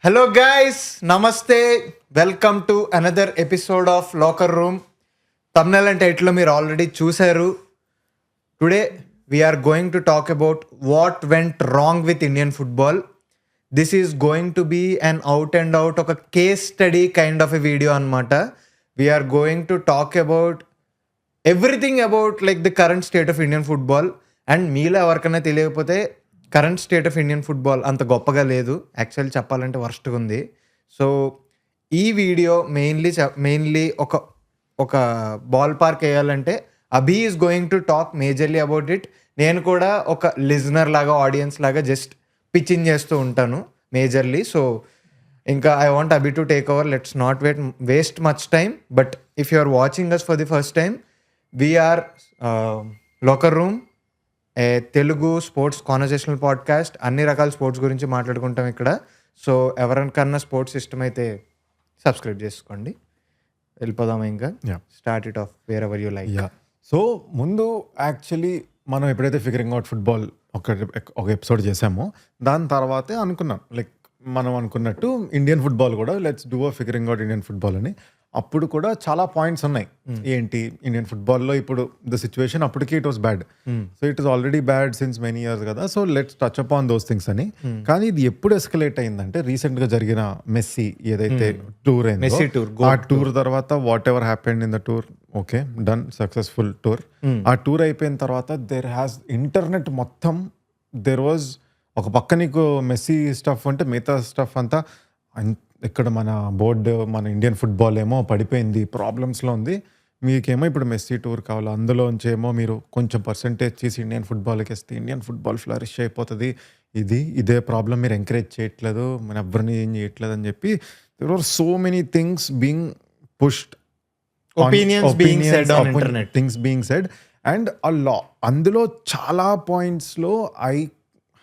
Hello guys, Namaste. Welcome to another episode of Locker Room. Thumbnail and title మీరు already చూసారు. Today we are going to talk about what went wrong with Indian football. This is going to be an out and out ఒక case study kind of a video అన్నమాట. We are going to talk about everything about like the current state of Indian football. And మీలో ఎవరికైనా తెలియకపోతే current state of Indian football అంత గొప్పగా లేదు, actually చెప్పాలంటే వర్స్ట్గా ఉంది. సో ఈ వీడియో మెయిన్లీ ఒక బాల్ పార్క్ వేయాలంటే Abhi is going to talk majorly about it. నేను కూడా ఒక లిజనర్ లాగా ఆడియన్స్ లాగా జస్ట్ పిచ్చింగ్ చేస్తూ ఉంటాను మేజర్లీ. సో ఇంకా ఐ వాంట్ అభి to take over. Let's not waste much time. But if you are watching us for the first time, VR locker room, a Telugu sports conversational podcast. అన్ని రకాల sports గురించి మాట్లాడుకుంటాం ఇక్కడ. So ఎవరికన్నా sports ఇష్టం అయితే సబ్స్క్రైబ్ చేసుకోండి. వెళ్ళిపోదాం ఇంకా. Start it of wear ever you like. So ముందు యాక్చువల్లీ మనం ఎప్పుడైతే ఫిగరింగ్ అవుట్ ఫుట్బాల్ ఒక ఎపిసోడ్ చేసామో దాని తర్వాతే అనుకున్నాం లైక్ మనం అనుకున్నట్టు ఇండియన్ ఫుట్బాల్ కూడా let's do a figuring out Indian football అని. అప్పుడు కూడా చాలా పాయింట్స్ ఉన్నాయి. ఏంటి ఇండియన్ ఫుట్బాల్లో ఇప్పుడు ద సిచ్యువేషన్ అప్పటికి it was bad. So it was already bad since many years కదా. So let's touch up on those things అని. కానీ ఇది ఎప్పుడు ఎస్కలేట్ అయిందంటే రీసెంట్ గా జరిగిన మెస్సీ ఏదైతే టూర్ అయిందో ఆ టూర్ తర్వాత what ever happened in the tour, okay done, successful tour. ఆ టూర్ అయిపోయిన తర్వాత దేర్ హ్యాస్ ఇంటర్నెట్ మొత్తం దేర్ వాజ్ ఒక పక్క నీకు మెస్సీ స్టఫ్ అంటే మిగతా స్టఫ్ అంతా ఇక్కడ మన బోర్డు మన ఇండియన్ ఫుట్బాల్ ఏమో పడిపోయింది, ప్రాబ్లమ్స్లో ఉంది, మీకేమో ఇప్పుడు మెస్సీ టూర్ కావాలి, అందులోంచేమో మీరు కొంచెం పర్సంటేజ్ చేసి ఇండియన్ ఫుట్బాల్కి వేస్తే ఇండియన్ ఫుట్బాల్ ఫ్లరిష్ అయిపోతుంది, ఇదే ప్రాబ్లం మీరు ఎంకరేజ్ చేయట్లేదు, మన ఎవరిని ఏం చేయట్లేదు అని చెప్పి there are so many things being pushed, opinions being said on internet, things being said, and a lot. అందులో చాలా పాయింట్స్లో I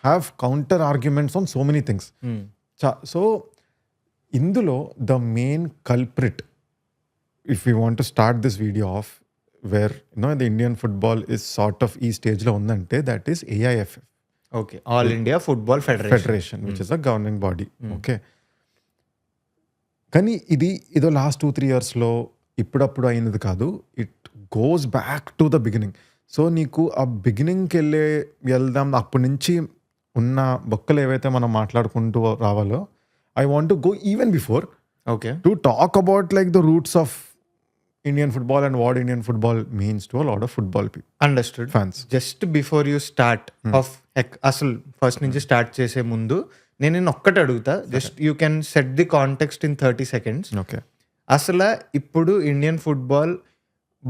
have counter arguments on so many things. So ఇందులో the main culprit, if you want to start this video off where the Indian football is sort of ఈ స్టేజ్లో ఉందంటే that is AIFF, okay, All India Football Federation, which is a governing body. Okay, కానీ ఇదో last 2-3 yearsలో ఇప్పుడప్పుడు అయినది కాదు. It goes back to the beginning. So నీకు ఆ బిగినింగ్కి వెళ్దాం, అప్పటి నుంచి ఉన్న బొక్కలు ఏవైతే మనం మాట్లాడుకుంటూ రావాలో, I want to go even before, okay, to talk about like the roots of Indian football and what Indian football means to a lot of football people. Understood. Fans. Just before you start of అసలు first నుంచి start చేసే ముందు నేను ఒక్కటి అడుగుతా. Just you can set the context in 30 seconds. Okay. అసలు ఇప్పుడు Indian football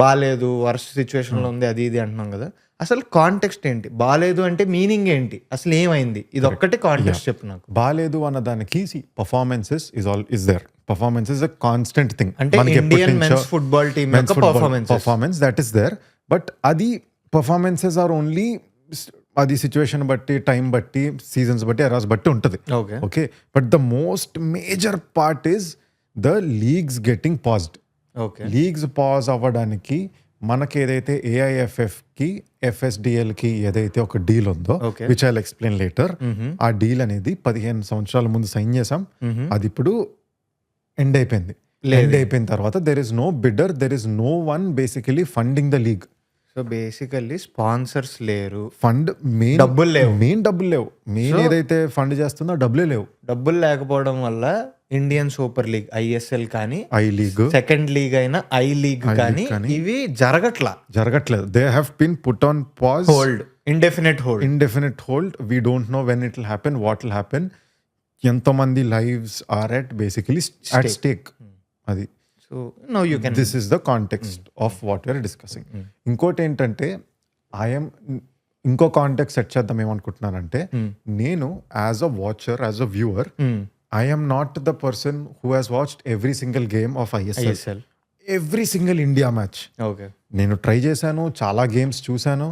బాగాలేదు, వర్స్ట్ సిచ్యువేషన్లో ఉంది, అది ఇది అంటున్నాం కదా. అసలు కాంటెక్స్ట్ ఏంటి? బాగాలేదు అంటే మీనింగ్ ఏంటి? అసలు ఏమైంది? ఇది ఒక్కటే కాంటెక్స్ట్ చెప్పు నాకు. బాగాలేదు అన్నదానికి performances is there. Performance is a constant thing. అంటే ఇండియన్ మెన్స్ ఫుట్బాల్ టీమ్ యొక్క performance that is there. But అది పర్ఫార్మెన్సెస్ ఆర్ ఓన్లీ, అది సిచ్యువేషన్ బట్టి, టైం బట్టి, సీజన్స్ బట్టి, ఎరాస్ బట్టి ఉంటుంది. Okay, but the most major part is the leagues getting paused. Leagues pause అవ్వడానికి మనకి ఏదైతే AIFFకి FSDLకి ఏదైతే ఒక డీల్ ఉందో, which I will explain later, ఆ డీల్ అనేది 15 సంవత్సరాల ముందు సైన్ చేసాం. అది ఇప్పుడు ఎండ్ అయిపోయింది. ఎండ్ అయిపోయిన తర్వాత there is no bidder, there is no one basically funding the league. So basically sponsors లేరు, ఫండ్ మెయిన్ డబ్బులు లేవు. మెయిన్ ఏదైతే ఫండ్ చేస్తుందో డబ్బులే లేవు. డబ్బులు లేకపోవడం వల్ల ఇండియన్ సూపర్ లీగ్, ISL కానీ, ఐ లీగ్, సెకండ్ లీగ్ అయినా ఐ లీగ్ కానీ ఇవి జరగట్లేదు. They have been put on pause, hold, indefinite hold. We don't know when it will happen, what will happen. ఎంతో మంది lives are at basically at stake. అది so now you can, this is the context of what we're discussing. ఇంకోటి ఏంటంటే ఇంకో context set చేద్దాం. ఏమనుకుంటున్నానంటే, నేను as a watcher, as a viewer, I am not the person who has watched every single game of ISL. Every single India match. Okay. నేను try చేశాను, చాలా games చూశాను,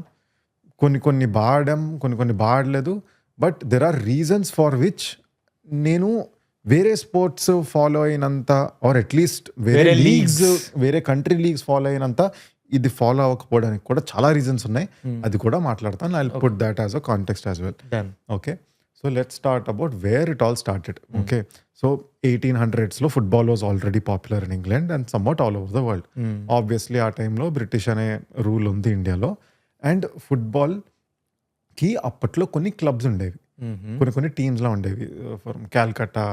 కొన్ని బాడడం, కొన్ని బాడలేదు. But there are reasons for which నేను వేరే sports follow అయినంత, are at least వేరే లీగ్స్, వేరే కంట్రీ లీగ్స్ ఫాలో అయినంత ఇది ఫాలో అవ్వకపోవడానికి కూడా చాలా రీజన్స్ ఉన్నాయి. అది కూడా మాట్లాడతాను. I will put that as a context as well. Done. Okay, so let start about where it all started. Okay, so 1800s football was already popular in England and somewhat all over the world. Obviously ఆ టైంలో British అనే rule ఉంది ఇండియాలో. And ఫుట్బాల్కి అప్పట్లో కొన్ని clubs ఉండేవి, కొన్ని టీమ్స్లా ఉండేవి. ఫర్ క్యాల్కటా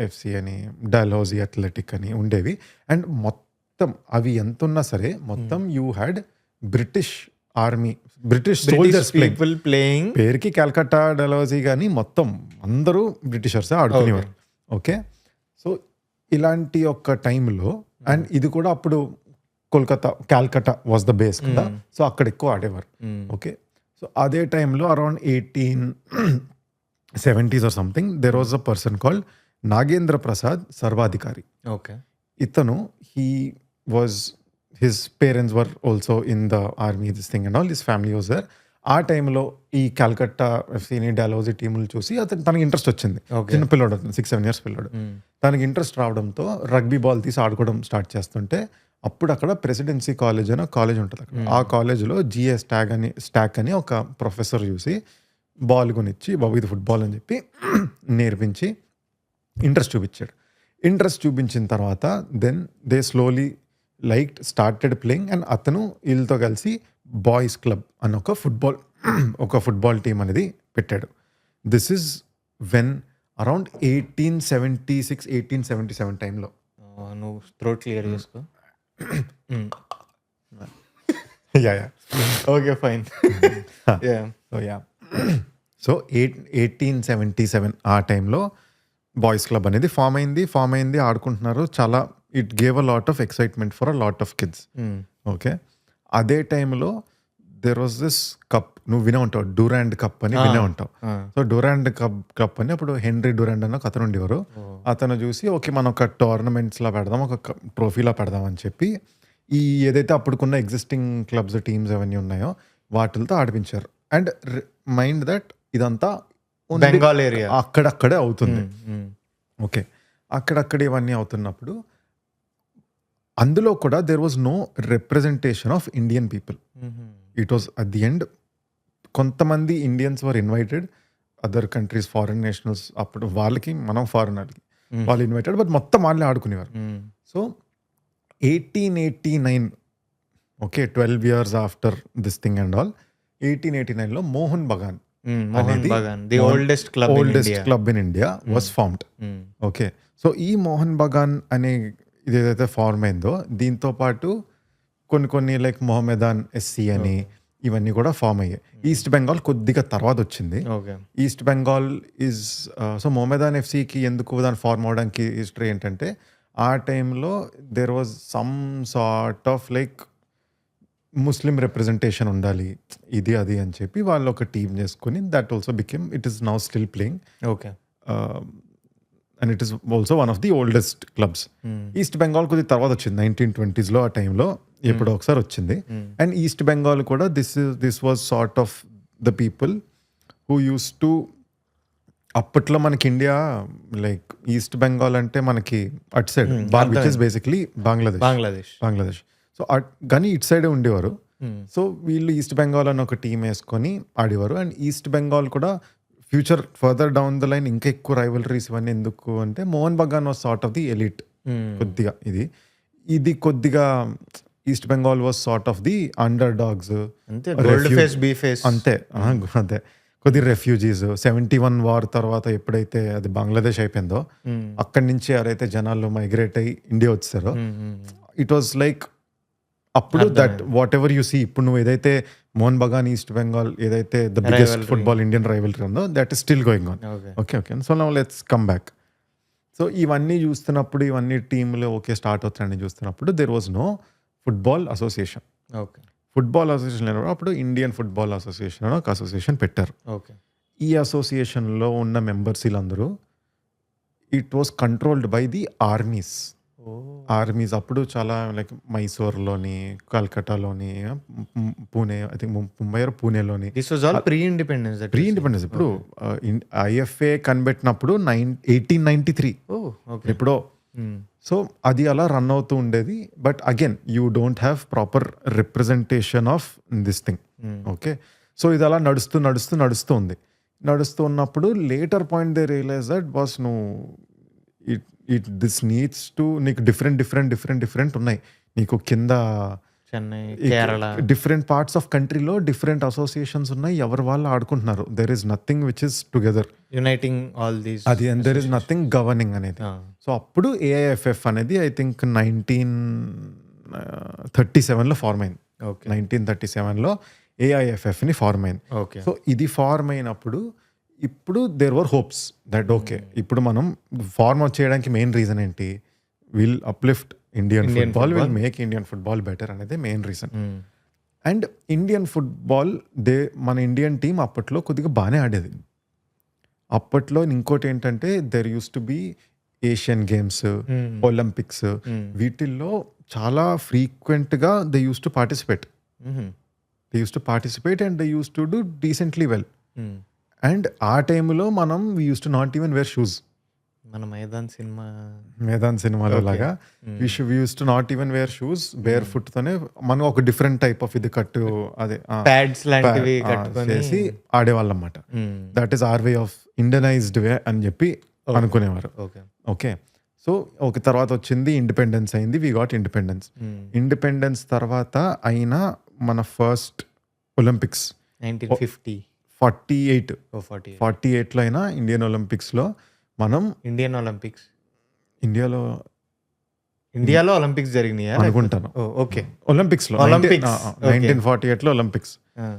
ఎఫ్సి అని, డల్హౌజీ అథ్లెటిక్ అని ఉండేవి. అండ్ మొత్తం అవి ఎంత ఉన్నా సరే మొత్తం you had British army, British soldiers people playing. పేరుకి క్యాల్కటా డల్హౌజీ కానీ మొత్తం అందరూ బ్రిటిషర్స్ ఆడుకునేవారు. ఓకే, సో ఇలాంటి ఒక టైంలో అండ్ ఇది కూడా అప్పుడు Kolkata, Calcutta was the base కదా, సో అక్కడ ఎక్కువ ఆడేవారు. ఓకే, సో అదే టైంలో around 1870s or something there was a person called Nagendra Prasad Sarvadhikari. Okay, ఇతను his parents were also in the army, this thing and all, his family was there. ఆ టైంలో ఈ క్యాల్కట్టా ఎఫ్సీని, డాల్హౌజీ టీములు చూసి తనకి ఇంట్రెస్ట్ వచ్చింది. చిన్న పిల్లోడు, 6-7 years పిల్లోడు. తనకి ఇంట్రెస్ట్ రావడంతో రగ్బీ బాల్ తీసి ఆడుకోవడం స్టార్ట్ చేస్తుంటే అప్పుడు అక్కడ ప్రెసిడెన్సీ కాలేజ్ అని కాలేజ్ ఉంటుంది అక్కడ. ఆ కాలేజ్లో జిఏ స్టాక్ అని ఒక ప్రొఫెసర్ చూసి బాల్ కొనిచ్చి, బాబు ఇది ఫుట్బాల్ అని చెప్పి నేర్పించి ఇంట్రెస్ట్ చూపించాడు. ఇంట్రెస్ట్ చూపించిన తర్వాత then they slowly started playing and అతను వీళ్ళతో కలిసి బాయ్స్ క్లబ్ అని ఒక ఫుట్బాల్ టీం అనేది పెట్టాడు. దిస్ ఈజ్ వెన్ అరౌండ్ 1876-1877 టైంలో. నువ్వు థ్రోట్ క్లియర్ చేసుకో. Okay, fine. సో 1877 ఆ టైంలో బాయ్స్ క్లబ్ అనేది ఫామ్ అయింది, ఆడుకుంటున్నారు. చాలా it gave a lot of excitement for a lot of kids. Okay, అదే టైంలో దెర్ వాజ్ దిస్ కప్, నువ్వు వినే ఉంటావు, డ్యూరాండ్ కప్ అని వినే ఉంటావు. సో డ్యూరాండ్ కప్ అని అప్పుడు హెన్రీ డ్యూరాండ్ అన్న అతను ఉండేవారు. అతను చూసి ఓకే మనం ఒక టోర్నమెంట్స్లా పెడదాం, ఒక ట్రోఫీలా పెడదాం అని చెప్పి ఈ ఏదైతే అప్పుడుకున్న ఎగ్జిస్టింగ్ క్లబ్స్, టీమ్స్ అవన్నీ ఉన్నాయో వాటితో ఆడిపించారు. అండ్ మైండ్ దట్ ఇదంతా బెంగాల్ ఏరియా, అక్కడక్కడే అవుతుంది. ఓకే, అక్కడక్కడే ఇవన్నీ అవుతున్నప్పుడు అందులో కూడా there was no representation of Indian people. It was at the end కొంతమంది Indians were invited, other countries foreign nationals, అప్పుడు వాళ్ళకి మనం ఫారిన్ వాళ్ళకి వాళ్ళు ఇన్వైటెడ్, బట్ మొత్తం వాళ్ళే ఆడుకునేవారు. So 1889, okay, 12 years after this thing and all, 1889లో Mohan Bagan the oldest club in India was formed. Okay, so ఈ మోహన్ బగాన్ అనే ఇదేదైతే ఫార్మ్ అయిందో దీంతో పాటు కొన్ని లైక్ మొహమ్మదాన్ ఎస్సీ అని ఇవన్నీ కూడా ఫామ్ అయ్యాయి. ఈస్ట్ బెంగాల్ కొద్దిగా తర్వాత వచ్చింది. ఈస్ట్ బెంగాల్ ఈజ్ సో మొహమ్మదాన్ ఎఫ్సీకి ఎందుకు దాన్ని ఫార్మ్ అవడానికి హిస్టరీ ఏంటంటే ఆ టైంలో there was some sort of Muslim representation ఉండాలి, ఇది అది అని చెప్పి వాళ్ళు ఒక టీం చేసుకుని that also became, it is now still playing. Okay, and it is also one of the oldest clubs. East Bengal కొద్దిగా తర్వాత వచ్చింది 1920s ఆ టైంలో ఎప్పుడో ఒకసారి వచ్చింది. అండ్ ఈస్ట్ బెంగాల్ కూడా this was sort of the people who use to, అప్పట్లో మనకి ఇండియా ఈస్ట్ బెంగాల్ అంటే మనకి అటు side which is basically Bangladesh. So కానీ ఇటు సైడే ఉండేవారు. సో వీళ్ళు ఈస్ట్ బెంగాల్ అని ఒక టీం వేసుకొని ఆడేవారు. అండ్ ఈస్ట్ బెంగాల్ కూడా future further down the line ఇంకా ఎక్కువ రైవలరీస్ ఇవన్నీ ఎందుకు అంటే Mohan Bagan was sort of the elite. కొద్దిగా ఇది కొద్దిగా east Bengal was sort of the under dogs, అంతే కొద్ది రెఫ్యూజీస్. 71 వార్ తర్వాత ఎప్పుడైతే అది బంగ్లాదేశ్ అయిపోయిందో అక్కడి నుంచి ఎవరైతే జనాలు మైగ్రేట్ అయ్యి ఇండియా వచ్చారో ఇట్ వాజ్ అప్పుడు that whatever you see, ఇప్పుడు నువ్వు ఏదైతే మోహన్ బగాన్ ఈస్ట్ బెంగాల్ ఏదైతే the biggest football Indian rivalry ఉందో that is still going on. Okay, so now let's come back. So ఇవన్నీ చూస్తున్నప్పుడు, ఇవన్నీ టీంలు ఓకే స్టార్ట్ అవుతాయని చూస్తున్నప్పుడు there was no football association. Football association లేనప్పుడు అప్పుడు ఇండియన్ ఫుట్బాల్ అసోసియేషన్ అని ఒక అసోసియేషన్ పెట్టారు. ఈ అసోసియేషన్లో ఉన్న మెంబర్స్ వీళ్ళందరూ it was controlled by the armies. అప్పుడు చాలా మైసూర్లోని, కల్కటాలోని, Pune, I think Mumbai or పూణేలోని. Pre independence. ఇప్పుడు ఐఎఫ్ఏ కనిపెట్టినప్పుడు 1893 ఎప్పుడో. సో అది అలా రన్ అవుతూ ఉండేది. But again you don't have proper representation of this thing. Okay, so ఇది అలా నడుస్తూ ఉంది. నడుస్తూ ఉన్నప్పుడు later point they realize that boss నువ్వు దిస్ నీడ్స్ టు నీకు డిఫరెంట్ ఉన్నాయి. నీకు కింద Chennai, Kerala, different parts of కంట్రీలో డిఫరెంట్ అసోసియేషన్స్ ఉన్నాయి. ఎవరు వాళ్ళు ఆడుకుంటున్నారు. There is nothing which is together uniting all these. అది and there is nothing governing అనేది. సో అప్పుడు ఏఐఎఫ్ఎఫ్ అనేది ఐ థింక్ 1937లో ఫార్మ్ అయింది. 1937లో ఏఐఎఫ్ఎఫ్ని ఫార్మ్ అయింది. సో ఇది ఫార్మ్ అయినప్పుడు ఇప్పుడు there were hopes that okay ఇప్పుడు మనం ఫార్మ్ చేయడానికి మెయిన్ రీజన్ ఏంటి, will uplift Indian football, will make Indian football better అనేది main reason. And Indian football మన ఇండియన్ టీం అప్పట్లో కొద్దిగా బాగానే ఆడేది. అప్పట్లో ఇంకోటి ఏంటంటే there used to be Asian games, Olympics, వీటిల్లో చాలా ఫ్రీక్వెంట్గా they use to participate and they use to do decently well. And ఆ టైంలో మనం we use to not even wear shoes. మన మైదాన్ సినిమాలో లాగా we use to not even wear shoes, barefoot తోనే మనం ఒక డిఫరెంట్ టైప్ ఆఫ్ ఇది కట్టు అదే ప్యాడ్స్ లాంటివి చేసి ఆడేవాళ్ళం అన్నమాట. That is our way of Indianized way అని చెప్పి అనుకునేవారు. ఓకే సో ఒక తర్వాత వచ్చింది ఇండిపెండెన్స్ అయింది, వీ గాట్ ఇండిపెండెన్స్ తర్వాత అయినా మన ఫస్ట్ ఒలింపిక్స్ 1948లో అయినా ఇండియన్ ఒలింపిక్స్లో మనం ఇండియాలో ఒలింపిక్స్ జరిగినాయి అనుకుంటాను. ఓకే ఒలింపిక్స్లో 1948లో ఒలింపిక్స్.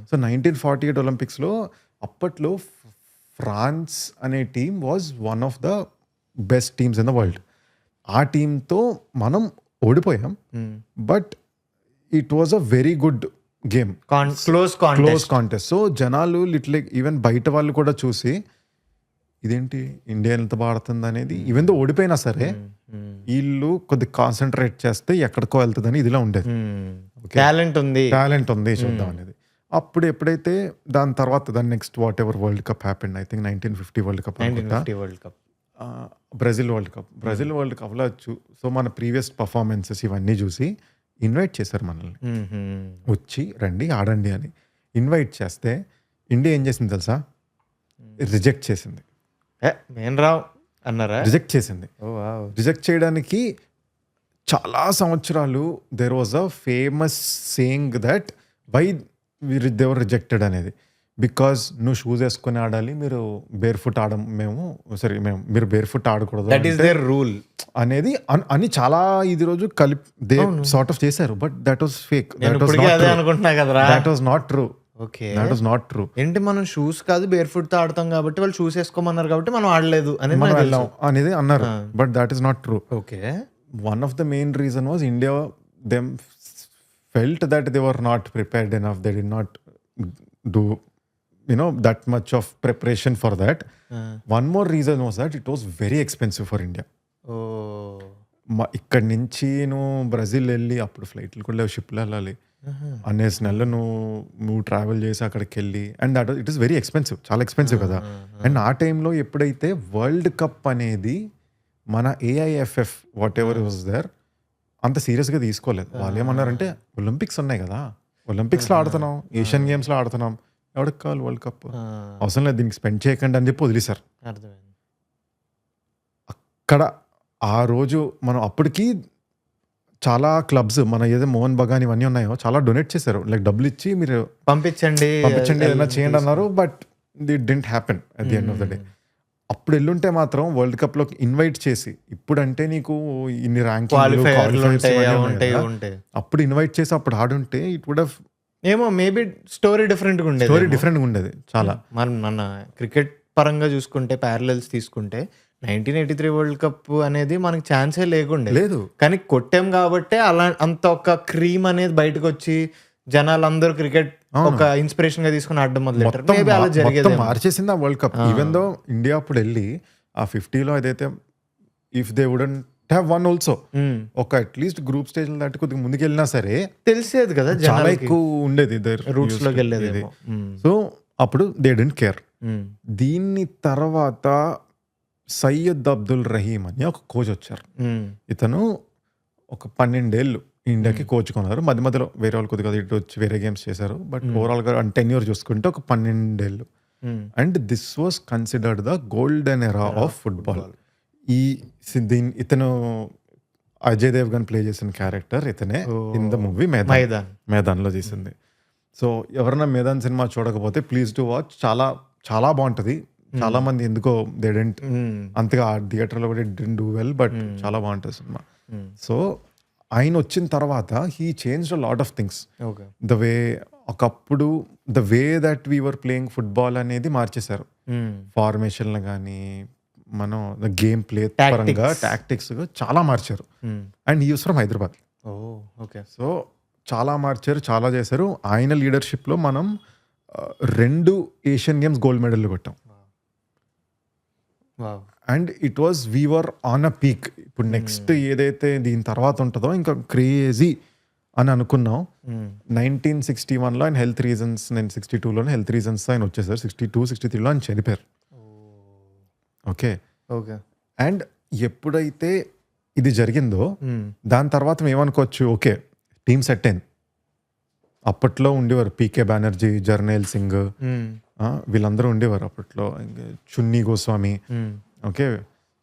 సో 1948 ఒలింపిక్స్లో అప్పట్లో ఫ్రాన్స్ అనే team was one of the best teams in the world. ఆ టీంతో మనం ఓడిపోయాం, but it was a very good game, close contest. So జనాలు లిటిల్ ఈవెన్ బయట వాళ్ళు కూడా చూసి ఇదేంటి ఇండియా ఎంత బాడుతుంది అనేది, ఈవెన్ దో ఓడిపోయినా సరే వీళ్ళు కొద్దిగా కాన్సన్ట్రేట్ చేస్తే ఎక్కడికో వెళ్తుందని ఇదిలా ఉండేది. టాలెంట్ ఉంది చూద్దాం అనేది. అప్పుడు ఎప్పుడైతే దాని తర్వాత దాని next what ever world cup happened, I think 1950 world cup, Brazil world కప్లో సో మన ప్రీవియస్ పర్ఫార్మెన్సెస్ ఇవన్నీ చూసి ఇన్వైట్ చేశారు మనల్ని, వచ్చి రండి ఆడండి అని ఇన్వైట్ చేస్తే ఇండియా ఏం చేసింది తెలుసా, రిజెక్ట్ చేసింది. రిజెక్ట్ చేసింది. రిజెక్ట్ చేయడానికి చాలా సంవత్సరాలు there was a famous saying that why they were rejected అనేది, బికాజ్ నువ్వు షూస్ వేసుకొని ఆడాలి, మీరు బేర్ ఫుట్ మీరు బేర్ ఫుట్ ఆడకూడదు, దట్ ఈస్ దేర్ రూల్ అనేది అని చాలా ఇది రోజు దే సార్ట్ ఆఫ్ చేశారు. But that was fake, that was not true. That was not true. ఏంటి మనం షూస్ కాదు బేర్ ఫుట్ తో ఆడతాం కాబట్టి వాళ్ళు షూస్ వేసుకోమన్నారు కాబట్టి మనం ఆడలేదు అనేది అన్నారు. But that is not true. Okay, one of the main reason was India them felt that they were not prepared enough, they did not do that much of preparation for that. One more reason was that it was very expensive for India. ఇక్కడి నుంచి నువ్వు Brazil వెళ్ళి, అప్పుడు ఫ్లైట్లు కూడా లేవు, షిప్లో వెళ్ళాలి, అనేసి నెలలు నువ్వు ట్రావెల్ చేసి అక్కడికి వెళ్ళి, and that it is very expensive, చాలా ఎక్స్పెన్సివ్ కదా. అండ్ ఆ టైంలో ఎప్పుడైతే వరల్డ్ కప్ అనేది మన AIFF whatever was there అంత సీరియస్గా తీసుకోలేదు. వాళ్ళు ఏమన్నారంటే ఒలింపిక్స్ ఉన్నాయి కదా, ఒలింపిక్స్లో ఆడుతున్నాం, ఏషియన్ గేమ్స్లో ఆడుతున్నాం, ఎవరికి కావాలి వరల్డ్ కప్, అవసరం లేదు దీనికి స్పెండ్ చేయకండి అని చెప్పి వదిలేశారు. అక్కడ ఆ రోజు మనం అప్పటికి చాలా క్లబ్స్ మన ఏదో మోహన్ బగాన్ ఇవన్నీ ఉన్నాయో చాలా డొనేట్ చేశారు, లైక్ డబ్బులు ఇచ్చి మీరు పంపించండి ఏదైనా చేయండి అన్నారు. But it didn't happen at the end of the day. అప్పుడు వెళ్ళుంటే మాత్రం వరల్డ్ కప్ లోకి ఇన్వైట్ చేసి, ఇప్పుడంటే నీకు ఇన్ని ర్యాంకింగ్ అప్పుడు ఇన్వైట్ చేసి అప్పుడు ఆడుంటే ఇట్ వుడ్ హావ్ ఏమో మేబీ స్టోరీ డిఫరెంట్ ఉండేది చాలా. మన క్రికెట్ పరంగా చూసుకుంటే ప్యారలల్స్ తీసుకుంటే 1983 వరల్డ్ కప్ అనేది మనకి ఛాన్సే లేదు, కానీ కొట్టాం కాబట్టి అలా అంత ఒక క్రీమ్ అనేది బయటకు వచ్చి జనాలందరూ క్రికెట్ ఒక ఇన్స్పిరేషన్ గా తీసుకుని ఆడడం మొదలెట్టారు. మార్చేసింది ఆ world cup. Even though India అప్పుడు వెళ్ళి ఆ 50లో ఏదైతే if they wouldn't have one also ఒక అట్లీస్ట్ గ్రూప్ స్టేజ్ దాటి కొద్దిగా ముందుకు వెళ్ళినా సరే తెలిసేది కదా, చాలా ఎక్కువ ఉండేది రూట్స్ లోకి వెళ్ళేది. సో అప్పుడు దే డోంట్ కేర్. దీని తర్వాత సయ్యద్ అబ్దుల్ రహీమ్ అని ఒక కోచ్ వచ్చారు. ఇతను ఒక 12 ఏళ్ళు ఇండియాకి కోచ్ కొన్నారు. మధ్యలో వేరే వాళ్ళు కొద్దిగా ఇటు వచ్చి వేరే గేమ్స్ చేశారు. బట్ ఓవరాల్ గా 10 years చూసుకుంటే ఒక 12 ఏళ్ళు. And this was considered the golden era of football. ఇతను అజయ్ దేవ్గన్ ప్లే చేసిన క్యారెక్టర్ ఇతనే ఇన్ ద మూవీ మేదాన్లో చేసింది. సో ఎవరైనా మేదాన్ సినిమా చూడకపోతే ప్లీజ్ టు వాచ్. చాలా చాలా బాగుంటుంది. చాలా మంది ఎందుకో దే డెంట్ అంతగా థియేటర్లో కూడా డెంట్ డూ వెల్, బట్ చాలా బాగుంటుంది సినిమా. సో ఆయన వచ్చిన తర్వాత he changed a lot of things. The way ఒకప్పుడు the way that we're playing football అనేది మార్చేశారు. ఫార్మేషన్లు కానీ మనం గేమ్ ప్లే పరంగా టాక్టిక్స్ చాలా మార్చారు. And he was from Hyderabad. So చాలా మార్చారు, చాలా చేశారు. ఆయన లీడర్షిప్లో మనం 2 ఏషియన్ గేమ్స్ గోల్డ్ మెడల్ కొట్టాం. And it was we were on a peak. ఇప్పుడు నెక్స్ట్ ఏదైతే దీని తర్వాత ఉంటుందో ఇంకా క్రేజీ అని అనుకున్నాం. 1961లో ఆయన హెల్త్ రీజన్స్, నేను 62లోనే హెల్త్ రీజన్స్ ఆయన వచ్చేసారు. 62, 63లో ఆయన చనిపోయారు. ఓకే. అండ్ ఎప్పుడైతే ఇది జరిగిందో దాని తర్వాత మేము ఏమనుకోవచ్చు, ఓకే టీమ్ సెట్ అయింది. అప్పట్లో ఉండేవారు పీకే బెనర్జీ, జర్నైల్ సింగ్, వీళ్ళందరూ ఉండేవారు అప్పట్లో, Chuni Goswami. Okay.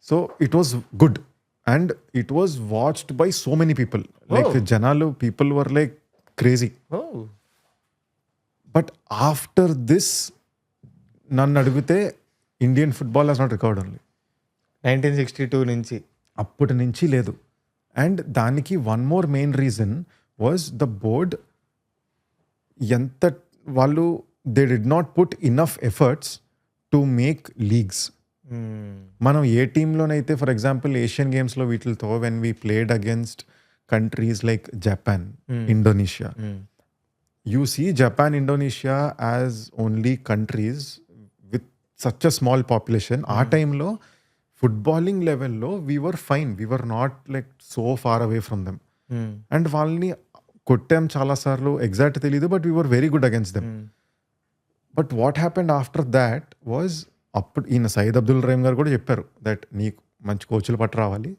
So it was good and it was watched by so many people. Like జనాలు, people were like crazy. But after this నన్ను అడిగితే Indian football has not recovered only 1962 నుంచి, అప్పటి నుంచి లేదు. అండ్ దానికి one more main reason was the board. ఎంత వాళ్ళు they did not put enough efforts to make leagues. మనం ఏ టీంలోనైతే ఫర్ ఎగ్జాంపుల్ ఏషియన్ గేమ్స్లో వీటితో when we played against countries like Japan, Indonesia, you see Japan, Indonesia as only countries with such a small population. ఆ టైంలో footballing లెవెల్లో we were fine, we were not like so far away from them. And వాళ్ళని కొట్టాం చాలాసార్లు, exact తెలీదు, but we were very good against them. But what happened after that was, అప్పుడు ఈయన సయీద్ అబ్దుల్ రహీం గారు కూడా చెప్పారు దట్ నీకు మంచి కోచ్లు పట్టు రావాలి,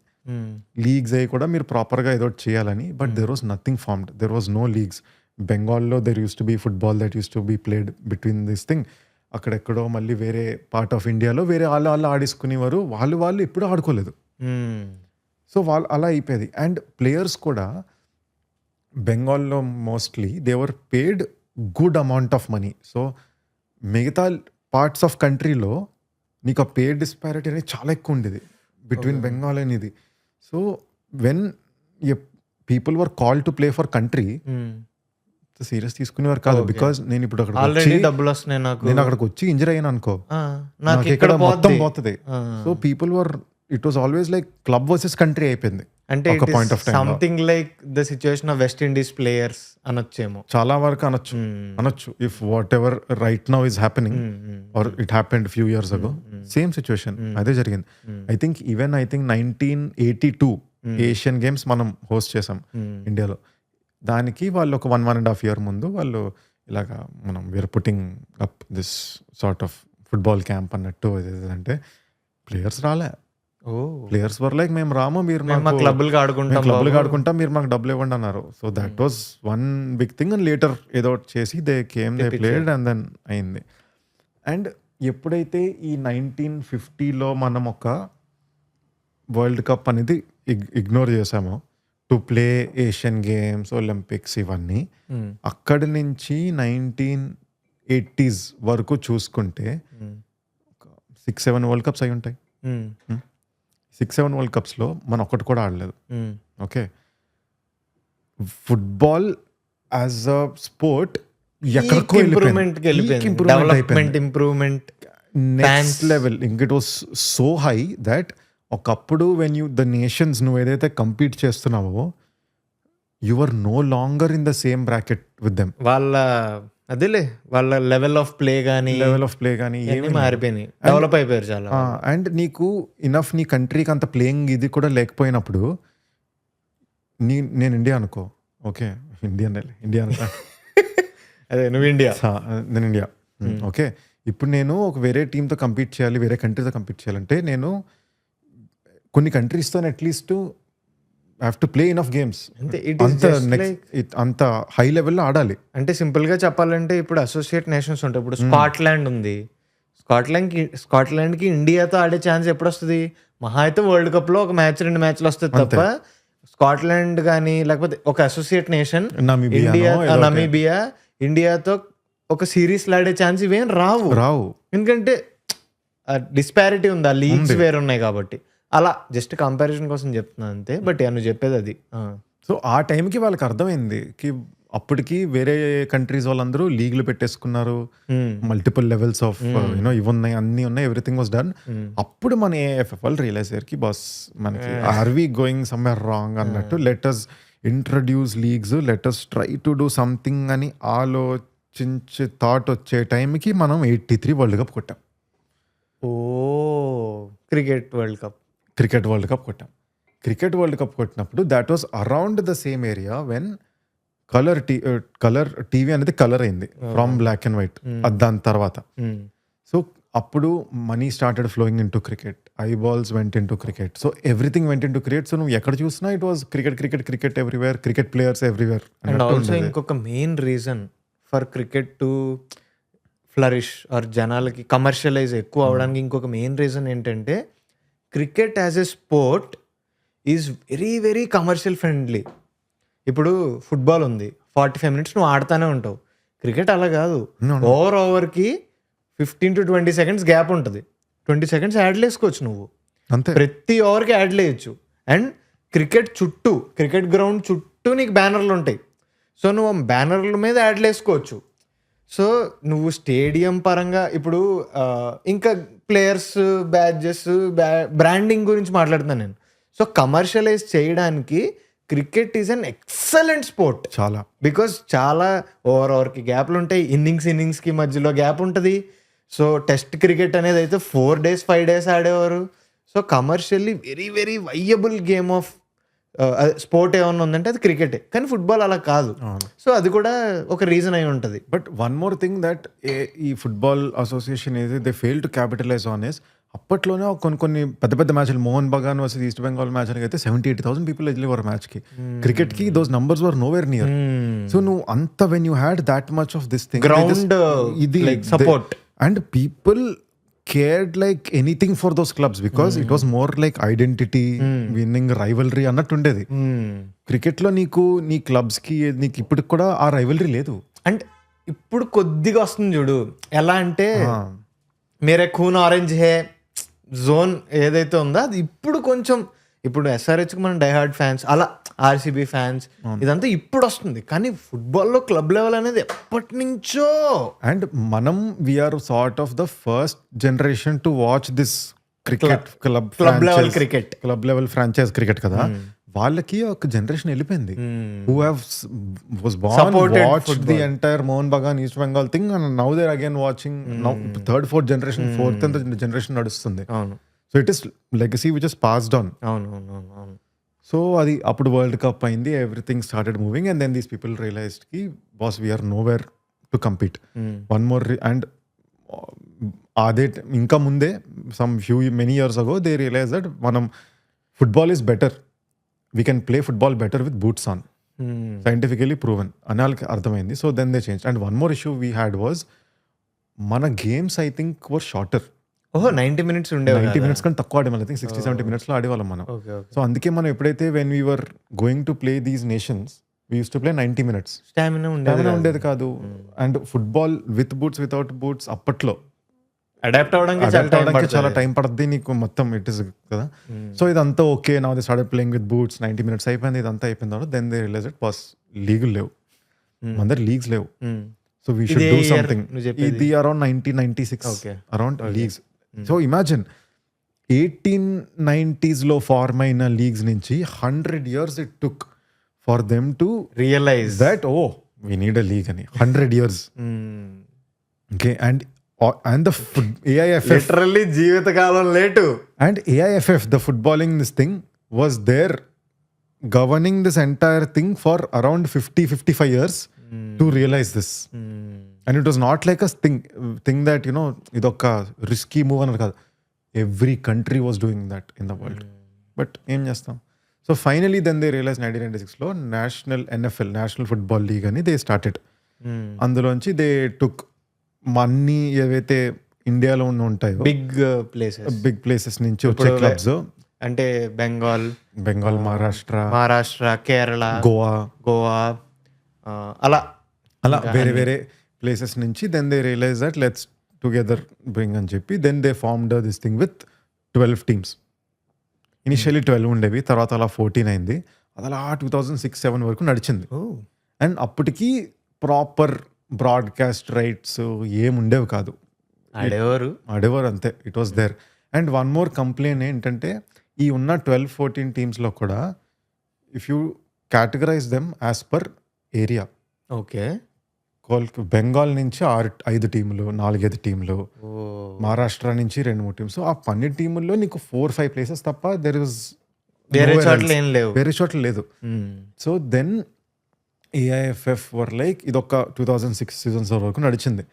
లీగ్స్ అయ్యి కూడా మీరు ప్రాపర్గా ఏదో చేయాలని. But there was nothing formed, there was no leagues. బెంగాల్లో there used to be football that used to be played between this thing. అక్కడెక్కడో మళ్ళీ వేరే పార్ట్ ఆఫ్ ఇండియాలో వేరే వాళ్ళు ఆడేసుకునేవారు, వాళ్ళు ఎప్పుడూ ఆడుకోలేదు. సో వాళ్ళు అలా అయిపోయేది. అండ్ ప్లేయర్స్ కూడా బెంగాల్లో mostly they were paid good amount of money. So మిగతా పార్ట్స్ ఆఫ్ కంట్రీలో నీకు ఆ పేడ్ డిస్పారిటీ అనేది చాలా ఎక్కువ ఉండేది బిట్వీన్ బెంగాల్ అనేది. So when people were call to play for country, serious తీసుకునేవారు కాదు. బికాస్ నేను ఇప్పుడు అక్కడికి వచ్చి ఇంజరీ అయ్యాను అనుకో, నాకు ఇక్కడ మొత్తం పోతుంది. So people were, it was always like club versus country అయిపోయింది. అంటే ఒక point of time something like the situation of West Indies players అనొచ్చేమో, చాలా వరకు అనొచ్చు. If whatever right now is happening or it happened few years ago, same situation అదే జరిగింది. I think 1982 Asian games మనం హోస్ట్ చేసాం ఇండియాలో. దానికి వాళ్ళు ఒక 1.5 year ముందు వాళ్ళు ఇలాగా మనం we are putting up this sort of football camp అన్నట్టు. అంటే ప్లేయర్స్ రాలే, ప్లేయర్స్ వర్ లైక్ మేము రాము, మీరు క్లబ్లుగా ఆడుకుంటాం, మీరు మాకు డబ్బులు ఇవ్వండి అన్నారు. So that was one big thing. And later ఏదో చేసి దే ప్లేడ్ అండ్ దెన్ అయింది. అండ్ ఎప్పుడైతే ఈ 1950లో మనం ఒక వరల్డ్ కప్ అనేది ఇగ్నోర్ చేసామో to play Asian games, Olympics ఇవన్నీ, అక్కడి నుంచి 1980s వరకు చూసుకుంటే 6-7 వరల్డ్ కప్స్ అయి ఉంటాయి. 6-7 వరల్డ్ కప్స్లో మనం ఒక్కటి కూడా ఆడలేదు. Okay. Football as a sport ఎక్కడికో ఇంప్రూవ్మెంట్ నెక్స్ట్ లెవెల్. ఇంక it was so high that ఒకప్పుడు వెన్ యూ ద నేషన్స్ నువ్వు ఏదైతే కంపీట్ చేస్తున్నావో you are no longer in the same bracket with them. వాళ్ళ లెవెల్ ఆఫ్ ప్లే కానీ ఏమి మారిపోయినాయి, డెవలప్ అయిపోయారు చాలా. అండ్ నీకు ఇనఫ్ నీ కంట్రీకి అంత ప్లేయింగ్ ఇది కూడా లేకపోయినప్పుడు నేను ఇండియా అనుకో, ఓకే ఇండియా అనుకో అదే నువ్వు ఇండియా, నేను ఇండియా. ఓకే. ఇప్పుడు నేను ఒక వేరే టీంతో కంపీట్ చేయాలి, వేరే కంట్రీతో కంపీట్ చేయాలంటే నేను కొన్ని కంట్రీస్తో at least have to play enough games, అంత హై లెవెల్లో ఆడాలి. అంటే సింపుల్ గా చెప్పాలంటే ఇప్పుడు అసోసియేట్ నేషన్స్ ఉంటాయి. ఇప్పుడు స్కాట్లాండ్ ఉంది, స్కాట్లాండ్కి ఇండియాతో ఆడే ఛాన్స్ ఎప్పుడు వస్తుంది? మహా అయితే వరల్డ్ కప్లో ఒక మ్యాచ్ 2 మ్యాచ్లు వస్తుంది తప్ప స్కాట్లాండ్ కానీ లేకపోతే ఒక అసోసియేట్ నేషన్ నమీబియా ఇండియాతో ఒక సిరీస్ ఆడే ఛాన్స్ ఇవేం రావు. ఎందుకంటే డిస్పారిటీ ఉంది, ఆ లీగ్స్ వేరు ఉన్నాయి కాబట్టి. అలా జస్ట్ కంపారిజన్ కోసం చెప్తున్నా అంతే. బట్ నువ్వు చెప్పేది అది. సో ఆ టైంకి వాళ్ళకి అర్థమైంది కి అప్పటికి వేరే కంట్రీస్ వాళ్ళందరూ లీగ్లు పెట్టేసుకున్నారు, మల్టిపుల్ లెవెల్స్ ఆఫ్ యూనో ఇవి ఉన్నాయి, అన్ని ఉన్నాయి, ఎవ్రీథింగ్ వాస్ డన్. అప్పుడు మన ఏఎఫ్ఎఫ్ వాళ్ళు రియలైజ్ అయ్యారు కి బాస్ మనకి are we going somewhere wrong అన్నట్టు, let's introduce leagues, let's try to do something అని ఆలోచించే థాట్ వచ్చే టైంకి మనం 83 వరల్డ్ కప్ కొట్టాం. క్రికెట్ వరల్డ్ కప్ కొట్టాం. క్రికెట్ వరల్డ్ కప్ కొట్టినప్పుడు that was around the same area when colour TV అనేది కలర్ అయింది ఫ్రమ్ బ్లాక్ అండ్ వైట్. దాని తర్వాత సో అప్పుడు money started flowing into cricket, eyeballs went into cricket, so everything వెంట into cricket. So నువ్వు ఎక్కడ చూసినా it was cricket everywhere, cricket players everywhere. And also ఇంకొక main reason for cricket to flourish or జనాలకి commercialize ఎక్కువ అవడానికి ఇంకొక main reason ఏంటంటే cricket as a sport is very very commercial friendly. ఇప్పుడు ఫుట్బాల్ ఉంది, 45 minutes నువ్వు ఆడుతూనే ఉంటావు. క్రికెట్ అలా కాదు, ఓవర్కి 15 to 20 seconds గ్యాప్ ఉంటుంది. 20 seconds యాడ్లు వేసుకోవచ్చు నువ్వు, అంతే. ప్రతి ఓవర్కి యాడ్లు వేయచ్చు. అండ్ క్రికెట్ గ్రౌండ్ చుట్టూ నీకు బ్యానర్లు ఉంటాయి. సో నువ్వు బ్యానర్ల మీద యాడ్లు వేసుకోవచ్చు. సో నువ్వు స్టేడియం పరంగా ఇప్పుడు ఇంకా ప్లేయర్స్, బ్యాడ్జెస్, బ్రాండింగ్ గురించి మాట్లాడుతున్నాను నేను. సో కమర్షియలైజ్ చేయడానికి cricket is an excellent sport చాలా, బికాస్ చాలా ఓవర్కి గ్యాప్లు ఉంటాయి, ఇన్నింగ్స్కి మధ్యలో గ్యాప్ ఉంటుంది. సో టెస్ట్ క్రికెట్ అనేది అయితే 4 days 5 days ఆడేవారు. So commercially very very viable game of sport ఏమన్నా ఉందంటే అది క్రికెటే. కానీ ఫుట్బాల్ అలా కాదు. సో అది కూడా ఒక రీజన్ అయి ఉంటుంది. But one more thing that ఈ ఫుట్బాల్ అసోసియేషన్ ఏది they fail to capitalize on is, అప్పట్లోనే కొన్ని పెద్ద మ్యాచ్లు, Mohan Bagan versus East Bengal match అయితే 70,000-80,000 పీపుల్ వెళ్ళేవారు మ్యాచ్కి. క్రికెట్కి those numbers were nowhere near. So నువ్వు అంత when you had that much of this thing, ground ఇది support, and people cared like anything for those clubs because it was more like identity, winning, rivalry అన్నట్టు ఉండేది. Cricket లో నీకు నీ clubs కి నీకు ఇప్పుడు కూడా ఆ రైవలరీ లేదు. అండ్ ఇప్పుడు కొద్దిగా వస్తుంది చూడు, ఎలా అంటే మేరే ఖూన్ ఆరెంజ్ హే జోన్ ఏదైతే ఉందో అది ఇప్పుడు కొంచెం, ఇప్పుడు ఎస్ఆర్హెచ్కి మనం డైహార్డ్ ఫ్యాన్స్, అలా ఆర్సీబీ ఫ్యాన్స్, ఇదంతా ఇప్పుడు వస్తుంది. కానీ ఫుట్బాల్లో క్లబ్ లెవెల్ అనేది ఎప్పటి నుంచో. అండ్ మనం we are sort of the first generation to watch this cricket club level cricket, club level franchise cricket కదా. వాళ్ళకి ఒక జనరేషన్ వెళ్ళిపోయింది who have was born watched the entire Mohan Bagan East Bengal thing and now they're again watching. Now third fourth generation, fourth and the generation నడుస్తుంది. So it is legacy which is passed on. So అది అప్పుడు world cup అయింది, everything started moving and then these people realized కి boss we're nowhere to compete. One more and అదే ఇంకా ముందే many years ago they realize that మనం football is better, we can play football better with boots on, scientifically proven అని వాళ్ళకి అర్థమైంది. So then they change. And one more issue we had was మన games I think were shorter. 90 minutes ఉండేవి, 90 minutes కంటే తక్కువ ఆడేవాళ్ళం. I think 60-70 minutes లో ఆడేవాళ్ళం మనం. సో అందుకే మనం ఎప్పుడైతే when we were going to play these nations we use to play 90 minutes. Stamina ఉండేది కాదు. And football with boots without boots అప్పట్లో అడాప్ట్ అవడానికి చాలా టైం పడుతుంది నీకు మొత్తం ఇట్ ఇస్ కదా. సో ఇదంతా okay, now they started playing with boots, 90 minutes అయిపోయింది, ఇదంతా అయిపోయిన తర్వాత then they realize it pass లీగులు లేవు, మన దగ్గర లీగ్స్ లేవు. So we should do something. ఇది around 1996 around leagues. So imagine 1890s లో ఫార్మ్ అయిన లీగ్స్ నుంచి 100 years it took for them to realize that oh we need a league అని. 100 years. Okay. And the AIFF literally జీవితకాలం late. And AIFF, the footballing this thing was there governing this entire thing for around 50-55 years to realize this. And it was not like a thing that, you know, idoka risky move anar kaadu. Every country was doing that in the world. But em chestam. So finally then they realized 1996 lo NFL, National Football League ani they started. Andulonchi they took మన్ని ఏవైతే ఇండియాలో ఉంటాయో big places big places నుంచి వచ్చే clubs అంటే బెంగాల్, మహారాష్ట్ర, కేరళ, గోవా అలా అలా వేరే వేరే ప్లేసెస్ నుంచి then they realize that let's together bring అని చెప్పి then they formed this thing with 12 teams. Initially 12 ఉండేవి, తర్వాత అలా 14 అయింది. అది అలా 2006-07 వరకు నడిచింది. అండ్ అప్పటికి ప్రాపర్ బ్రాడ్కాస్ట్ రైట్స్ ఏముండేవి కాదు, ఆడేవారు అంతే. It was there. And one more complaint ఏంటంటే ఈ ఉన్న 12-14 టీమ్స్లో కూడా if you categorize them as per area, okay, Bengal నుంచి 5 టీములు, 4-5 టీములు, మహారాష్ట్ర నుంచి 2-3 టీమ్స్. సో ఆ 12 టీముల్లో నీకు 4-5 ప్లేసెస్ తప్ప దెర్ ఇస్ వేరే చోట్ల లేదు. So then AIFF were like ఇదొక 2006 సీజన్స్ వరకు నడిచింది.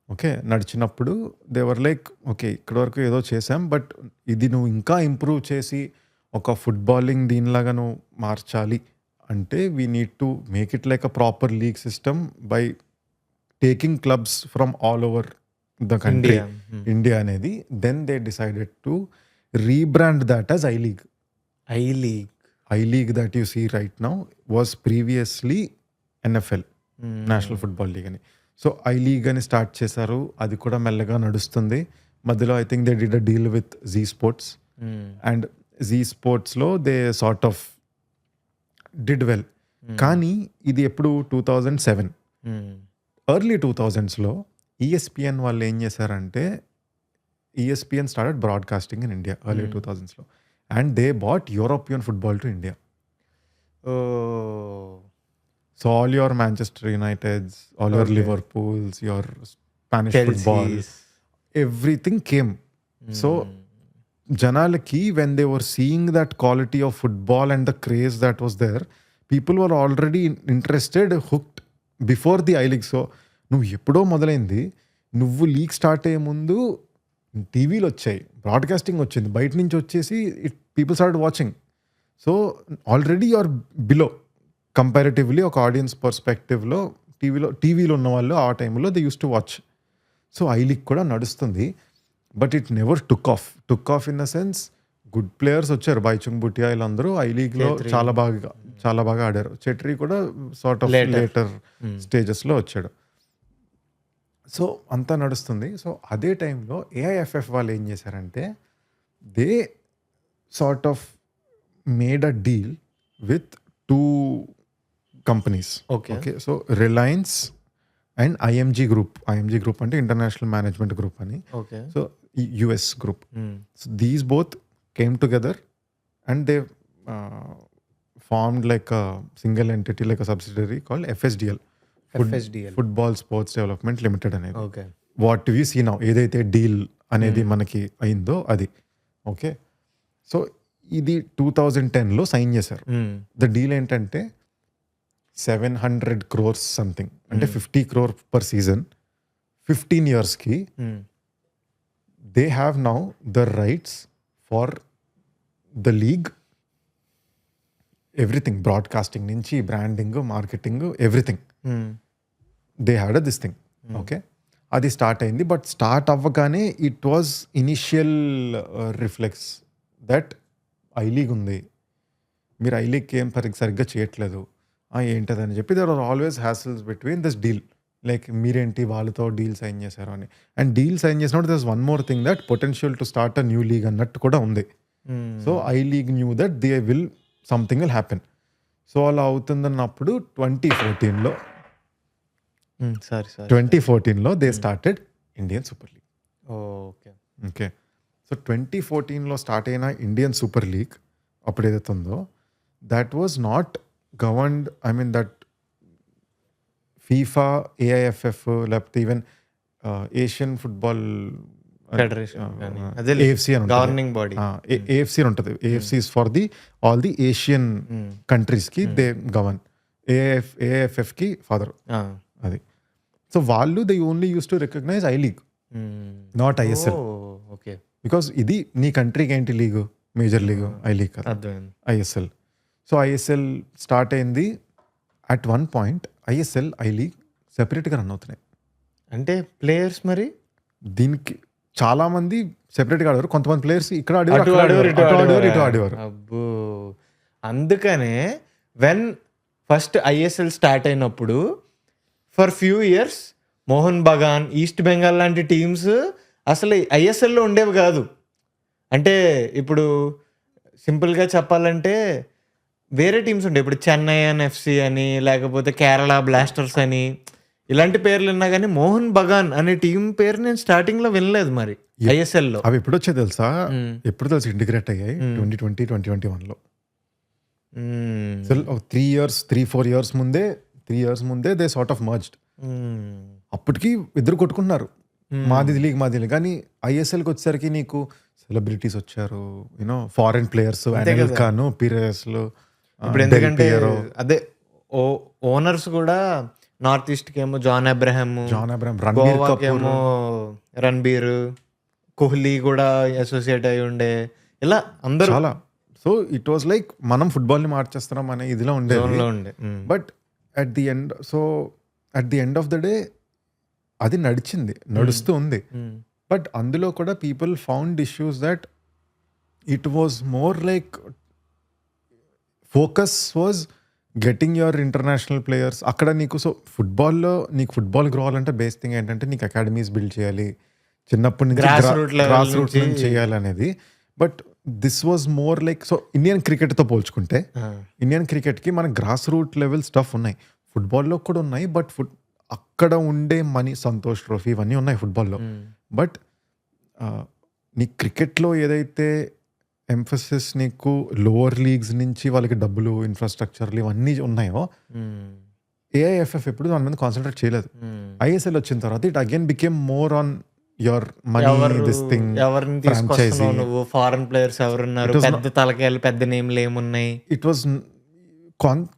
ఓకే, నడిచినప్పుడు దే వర్ లైక్ ఓకే ఇక్కడ వరకు ఏదో చేసాం, బట్ ఇది నువ్వు ఇంకా ఇంప్రూవ్ చేసి ఒక ఫుట్బాలింగ్ దీనిలాగా నువ్వు మార్చాలి అంటే we need to make it like a proper league system by taking clubs from all over the country, India అనేది. Then they decided to rebrand that as I league that you see right now was previously NFL, national football league అని. So I league అని start చేశారు, అది కూడా మెల్లగా నడుస్తుంది. మధ్యలో I think they did a deal with Zee sports and Zee స్పోర్ట్స్లో they sort of did well. కానీ ఇది ఎప్పుడు 2007 ఎర్లీ 2000స్లో ఈఎస్పిఎన్ వాళ్ళు ఏం చేశారంటే ESPN started broadcasting in India early 2000స్లో and they bought European football to India. So all your Manchester Uniteds, all your Liverpools, your Spanish football, everything came. So జనాలకి when they were seeing that quality of football and the craze that was there, people were already interested, hooked before the I league. So నువ్వు ఎప్పుడో మొదలైంది, నువ్వు league start అయ్యే ముందు టీవీలు వచ్చాయి, broadcasting వచ్చింది, బయట నుంచి వచ్చేసి people start watching. So already you are below comparatively ఒక ఆడియన్స్ పర్స్పెక్టివ్లో టీవీలో ఉన్న వాళ్ళు ఆ టైంలో they use to watch. So I league కూడా నడుస్తుంది, but it never took off in the sense good players వచ్చారు, బైచుంగ్ బుటియా వీళ్ళందరూ ఐ లీగ్లో చాలా బాగా ఆడారు. చెట్రీ కూడా సార్ట్ ఆఫ్ లేటర్ స్టేజెస్లో వచ్చాడు. సో అంతా నడుస్తుంది. సో అదే టైంలో ఏఐఎఫ్ఎఫ్ వాళ్ళు ఏం చేశారంటే they sort of made a deal with 2 companies. Okay, so Reliance and IMG group అంటే ఇంటర్నేషనల్ మేనేజ్మెంట్ గ్రూప్ అని. So US group. So these both came together and they formed like a single entity, like a subsidiary called FSDL, football sports development limited అనేది. What we see now, ఏదైతే deal అనేది మనకి అయిందో అది. Okay, so ఇది 2010లో sign చేశారు. The deal ఏంటంటే 700 crores something, అంటే 50 crore per season, 15 yearsకి they have now the rights for the league, everything, broadcasting నుంచి branding, marketing, everything they had this thing. Okay, అది స్టార్ట్ అయింది. బట్ స్టార్ట్ అవ్వగానే it was initial reflex that I league ఉంది, మీరు ఐ లీగ్కి ఏం సరిగ్గా చేయట్లేదు, ఏంటదని చెప్పి there are always hassles between this deal. Like మీరేంటి వాళ్ళతో డీల్ సైన్ చేశారు అని. అండ్ డీల్ సైన్ చేసినప్పుడు there is one more thing that potential to start a new league అన్నట్టు కూడా ఉంది. So I league knew that they will something will happen. సో అలా అవుతుందన్నప్పుడు 2014లో they started Indian super league. Okay, so 2014లో start అయిన ఇండియన్ సూపర్ లీగ్ అప్పుడు ఏదైతే ఉందో that was not governed, I mean that FIFA, AIFF, లేకపోతే ఈవెన్ ఏషియన్ ఫుట్బాల్ AFC అని గవర్నింగ్ బాడీ, AFC అని ఉంటుంది. AFC is for the all the Asian కంట్రీస్కి దే గవర్న్. ఏఐఎఫ్ఎఫ్కి ఫాదర్ అది. సో వాళ్ళు they only use to recognize I league, not ISL. Okay, because ఇది నీ కంట్రీకి ఏంటి league, major league, I league కదా, ISL. సో ISL స్టార్ట్ అయింది. At one point ISL, I league సెపరేట్గా రన్ అవుతున్నాయి. అంటే ప్లేయర్స్ మరి దీనికి చాలా మంది సెపరేట్గా ఆడేవారు, కొంతమంది ప్లేయర్స్ ఇక్కడ ఆడేవారు, అటు అక్కడ ఆడేవారు, ఇటు ఆడేవారు, ఇటు ఆడేవారు. ఆడేవారు. అబ్బో! అందుకనే వెన్ ఫస్ట్ ఐఎస్ఎల్ స్టార్ట్ అయినప్పుడు for few years Mohan Bagan, East Bengal లాంటి టీమ్స్ అసలు ఐఎస్ఎల్లో ఉండేవి కాదు. అంటే ఇప్పుడు సింపుల్గా చెప్పాలంటే వేరే టీమ్స్ ఉండే, ఇప్పుడు చెన్నై అని ఎఫ్సి అని, లేకపోతే కేరళ బ్లాస్టర్స్ అని, ఇలాంటి పేర్లు విన్నా కానీ మోహన్ బగాన్ అనే టీం పేరు నేను స్టార్టింగ్ లో వినలేదు మరి ఐఎస్ఎల్ లో. అవి ఎప్పుడు వచ్చాయి తెలుసా? ఎప్పుడు తెలుసు ఇంటిగ్రేట్ అయ్యాయి? 2020, 2021లో. అసలు 3-4 ఇయర్స్ ముందే దే సార్ట్ ఆఫ్ మర్జ్డ్. అప్పటికి ఇద్దరు కొట్టుకుంటున్నారు, మాది లీగ్ మాది లీగ్. కానీ ఐఎస్ఎల్కి వచ్చేసరికి నీకు సెలబ్రిటీస్ వచ్చారు, you know foreign players, Anil Khan, పిరేస్లు. ఇప్పుడు ఎందుకంటే అదే ఓనర్స్ కూడా నార్త్ ఈస్ట్ కి ఏమో జాన్ అబ్రహాం, గోవాకేమో రణబీర్, కోహ్లీ కూడా అసోసియేట్ అయి ఉండే, ఇలా అందరూ చాలా. సో ఇట్ వాజ్ లైక్ మనం ఫుట్బాల్ ని మార్చేస్తున్నాం అనే ఇదిలో ఉండే. But at the end of the day అది నడుస్తూ ఉంది. బట్ అందులో కూడా people found issues that it was more like focus was getting your international players అక్కడ నీకు. సో ఫుట్బాల్లో నీకు ఫుట్బాల్ గ్రో అవ్వాలంటే బేస్ థింగ్ ఏంటంటే నీకు అకాడమీస్ బిల్డ్ చేయాలి, చిన్నప్పటి నుంచి గ్రాస్ రూట్ నుంచి చేయాలి అనేది. But this was more like, so Indian క్రికెట్తో పోల్చుకుంటే ఇండియన్ క్రికెట్కి మన గ్రాస్ రూట్ లెవెల్ స్టఫ్ ఉన్నాయి, ఫుట్బాల్లో కూడా ఉన్నాయి. బట్ అక్కడ ఉండే మనీ, సంతోష్ ట్రోఫీ ఇవన్నీ ఉన్నాయి ఫుట్బాల్లో. బట్ నీ క్రికెట్లో ఏదైతే ఎంఫసిస్ నీకు లోవర్ లీగ్స్ నుంచి వాళ్ళకి డబ్బులు, ఇన్ఫ్రాస్ట్రక్చర్లు ఇవన్నీ ఉన్నాయో, ఏఐఎఫ్ఎఫ్ ఎప్పుడు దాని మీద కాన్సన్ట్రేట్ చేయలేదు. ఐఎస్ఎల్ వచ్చిన తర్వాత it again became more on your money, this thing, franchise. నువ్వు ఫారెన్ ప్లేయర్స్ ఎవరున్నారు, పెద్ద తలకాయలు, పెద్ద నేమ్లు ఏమున్నాయి. ఇట్ వాజ్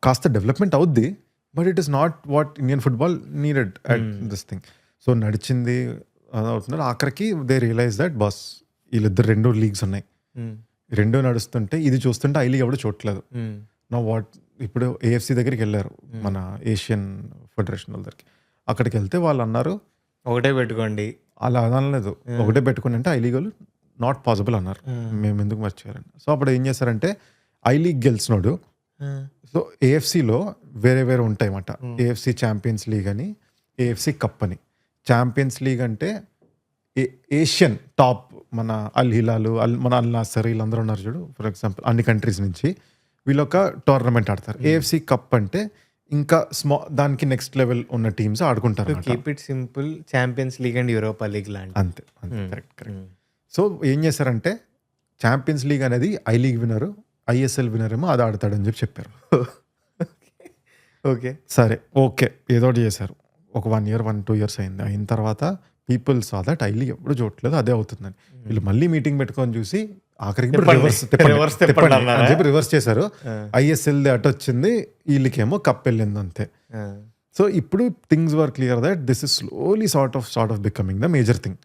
కాస్త డెవలప్మెంట్ అవుద్ది, but it is not what Indian football needed at this thing. So నడిచింది అవుతున్నారు. ఆఖరికి దే రియలైజ్ దట్ బాస్ వీళ్ళిద్దరు 2 లీగ్స్ ఉన్నాయి, 2 నడుస్తుంటే ఇది చూస్తుంటే ఐ లీగ్ ఎవడు చూడట్లేదు. నా ఇప్పుడు ఏఎఫ్సి దగ్గరికి వెళ్ళారు, మన ఏషియన్ ఫెడరేషన్ వాళ్ళ దగ్గరికి. అక్కడికి వెళ్తే వాళ్ళు అన్నారు ఒకటే పెట్టుకోండి. అలా అనలేదు, ఒకటే పెట్టుకుని అంటే ఐ లీగ్ వాళ్ళు నాట్ పాసిబుల్ అన్నారు. మేము ఎందుకు మర్చిపోయారండి. సో అప్పుడు ఏం చేశారంటే ఐ లీగ్ గెలిచినోడు, సో ఏఎఫ్సిలో వేరే ఉంటాయి అన్నమాట. ఏఎఫ్సి ఛాంపియన్స్ లీగ్ అని, ఏఎఫ్సి కప్ అని. ఛాంపియన్స్ లీగ్ అంటే ఏషియన్ టాప్, మన అల్ హిలాలు, మన అల్ నాసర్ వీళ్ళందరూ ఉన్నారు చూడు, ఫర్ ఎగ్జాంపుల్ అన్ని కంట్రీస్ నుంచి వీళ్ళు ఒక టోర్నమెంట్ ఆడతారు. ఏఎఫ్సి కప్ అంటే ఇంకా దానికి నెక్స్ట్ లెవెల్ ఉన్న టీమ్స్ ఆడుకుంటారు. Keep it simple, champions league and Europa league లాంటి. అంతే కరెక్ట్. సో ఏం చేశారంటే ఛాంపియన్స్ లీగ్ అనేది ఐ లీగ్ వినరు, ఐఎస్ఎల్ వినర్ ఏమో అది ఆడతాడని చెప్పారు. ఓకే సరే ఓకే ఏదో ఒకటి చేశారు. ఒక 1 year 1-2 years అయింది. అయిన తర్వాత people saw that I league ఎప్పుడు చూడట్లేదు, అదే అవుతుందని. వీళ్ళు మళ్ళీ మీటింగ్ పెట్టుకొని చూసి ఆఖరికి రివర్స్ చేశారు. ఐఎస్ఎల్ అటు వచ్చింది, వీళ్ళకేమో కప్ వెళ్ళింది అంతే. సో ఇప్పుడు things were clear that this is slowly sort of becoming the major thing.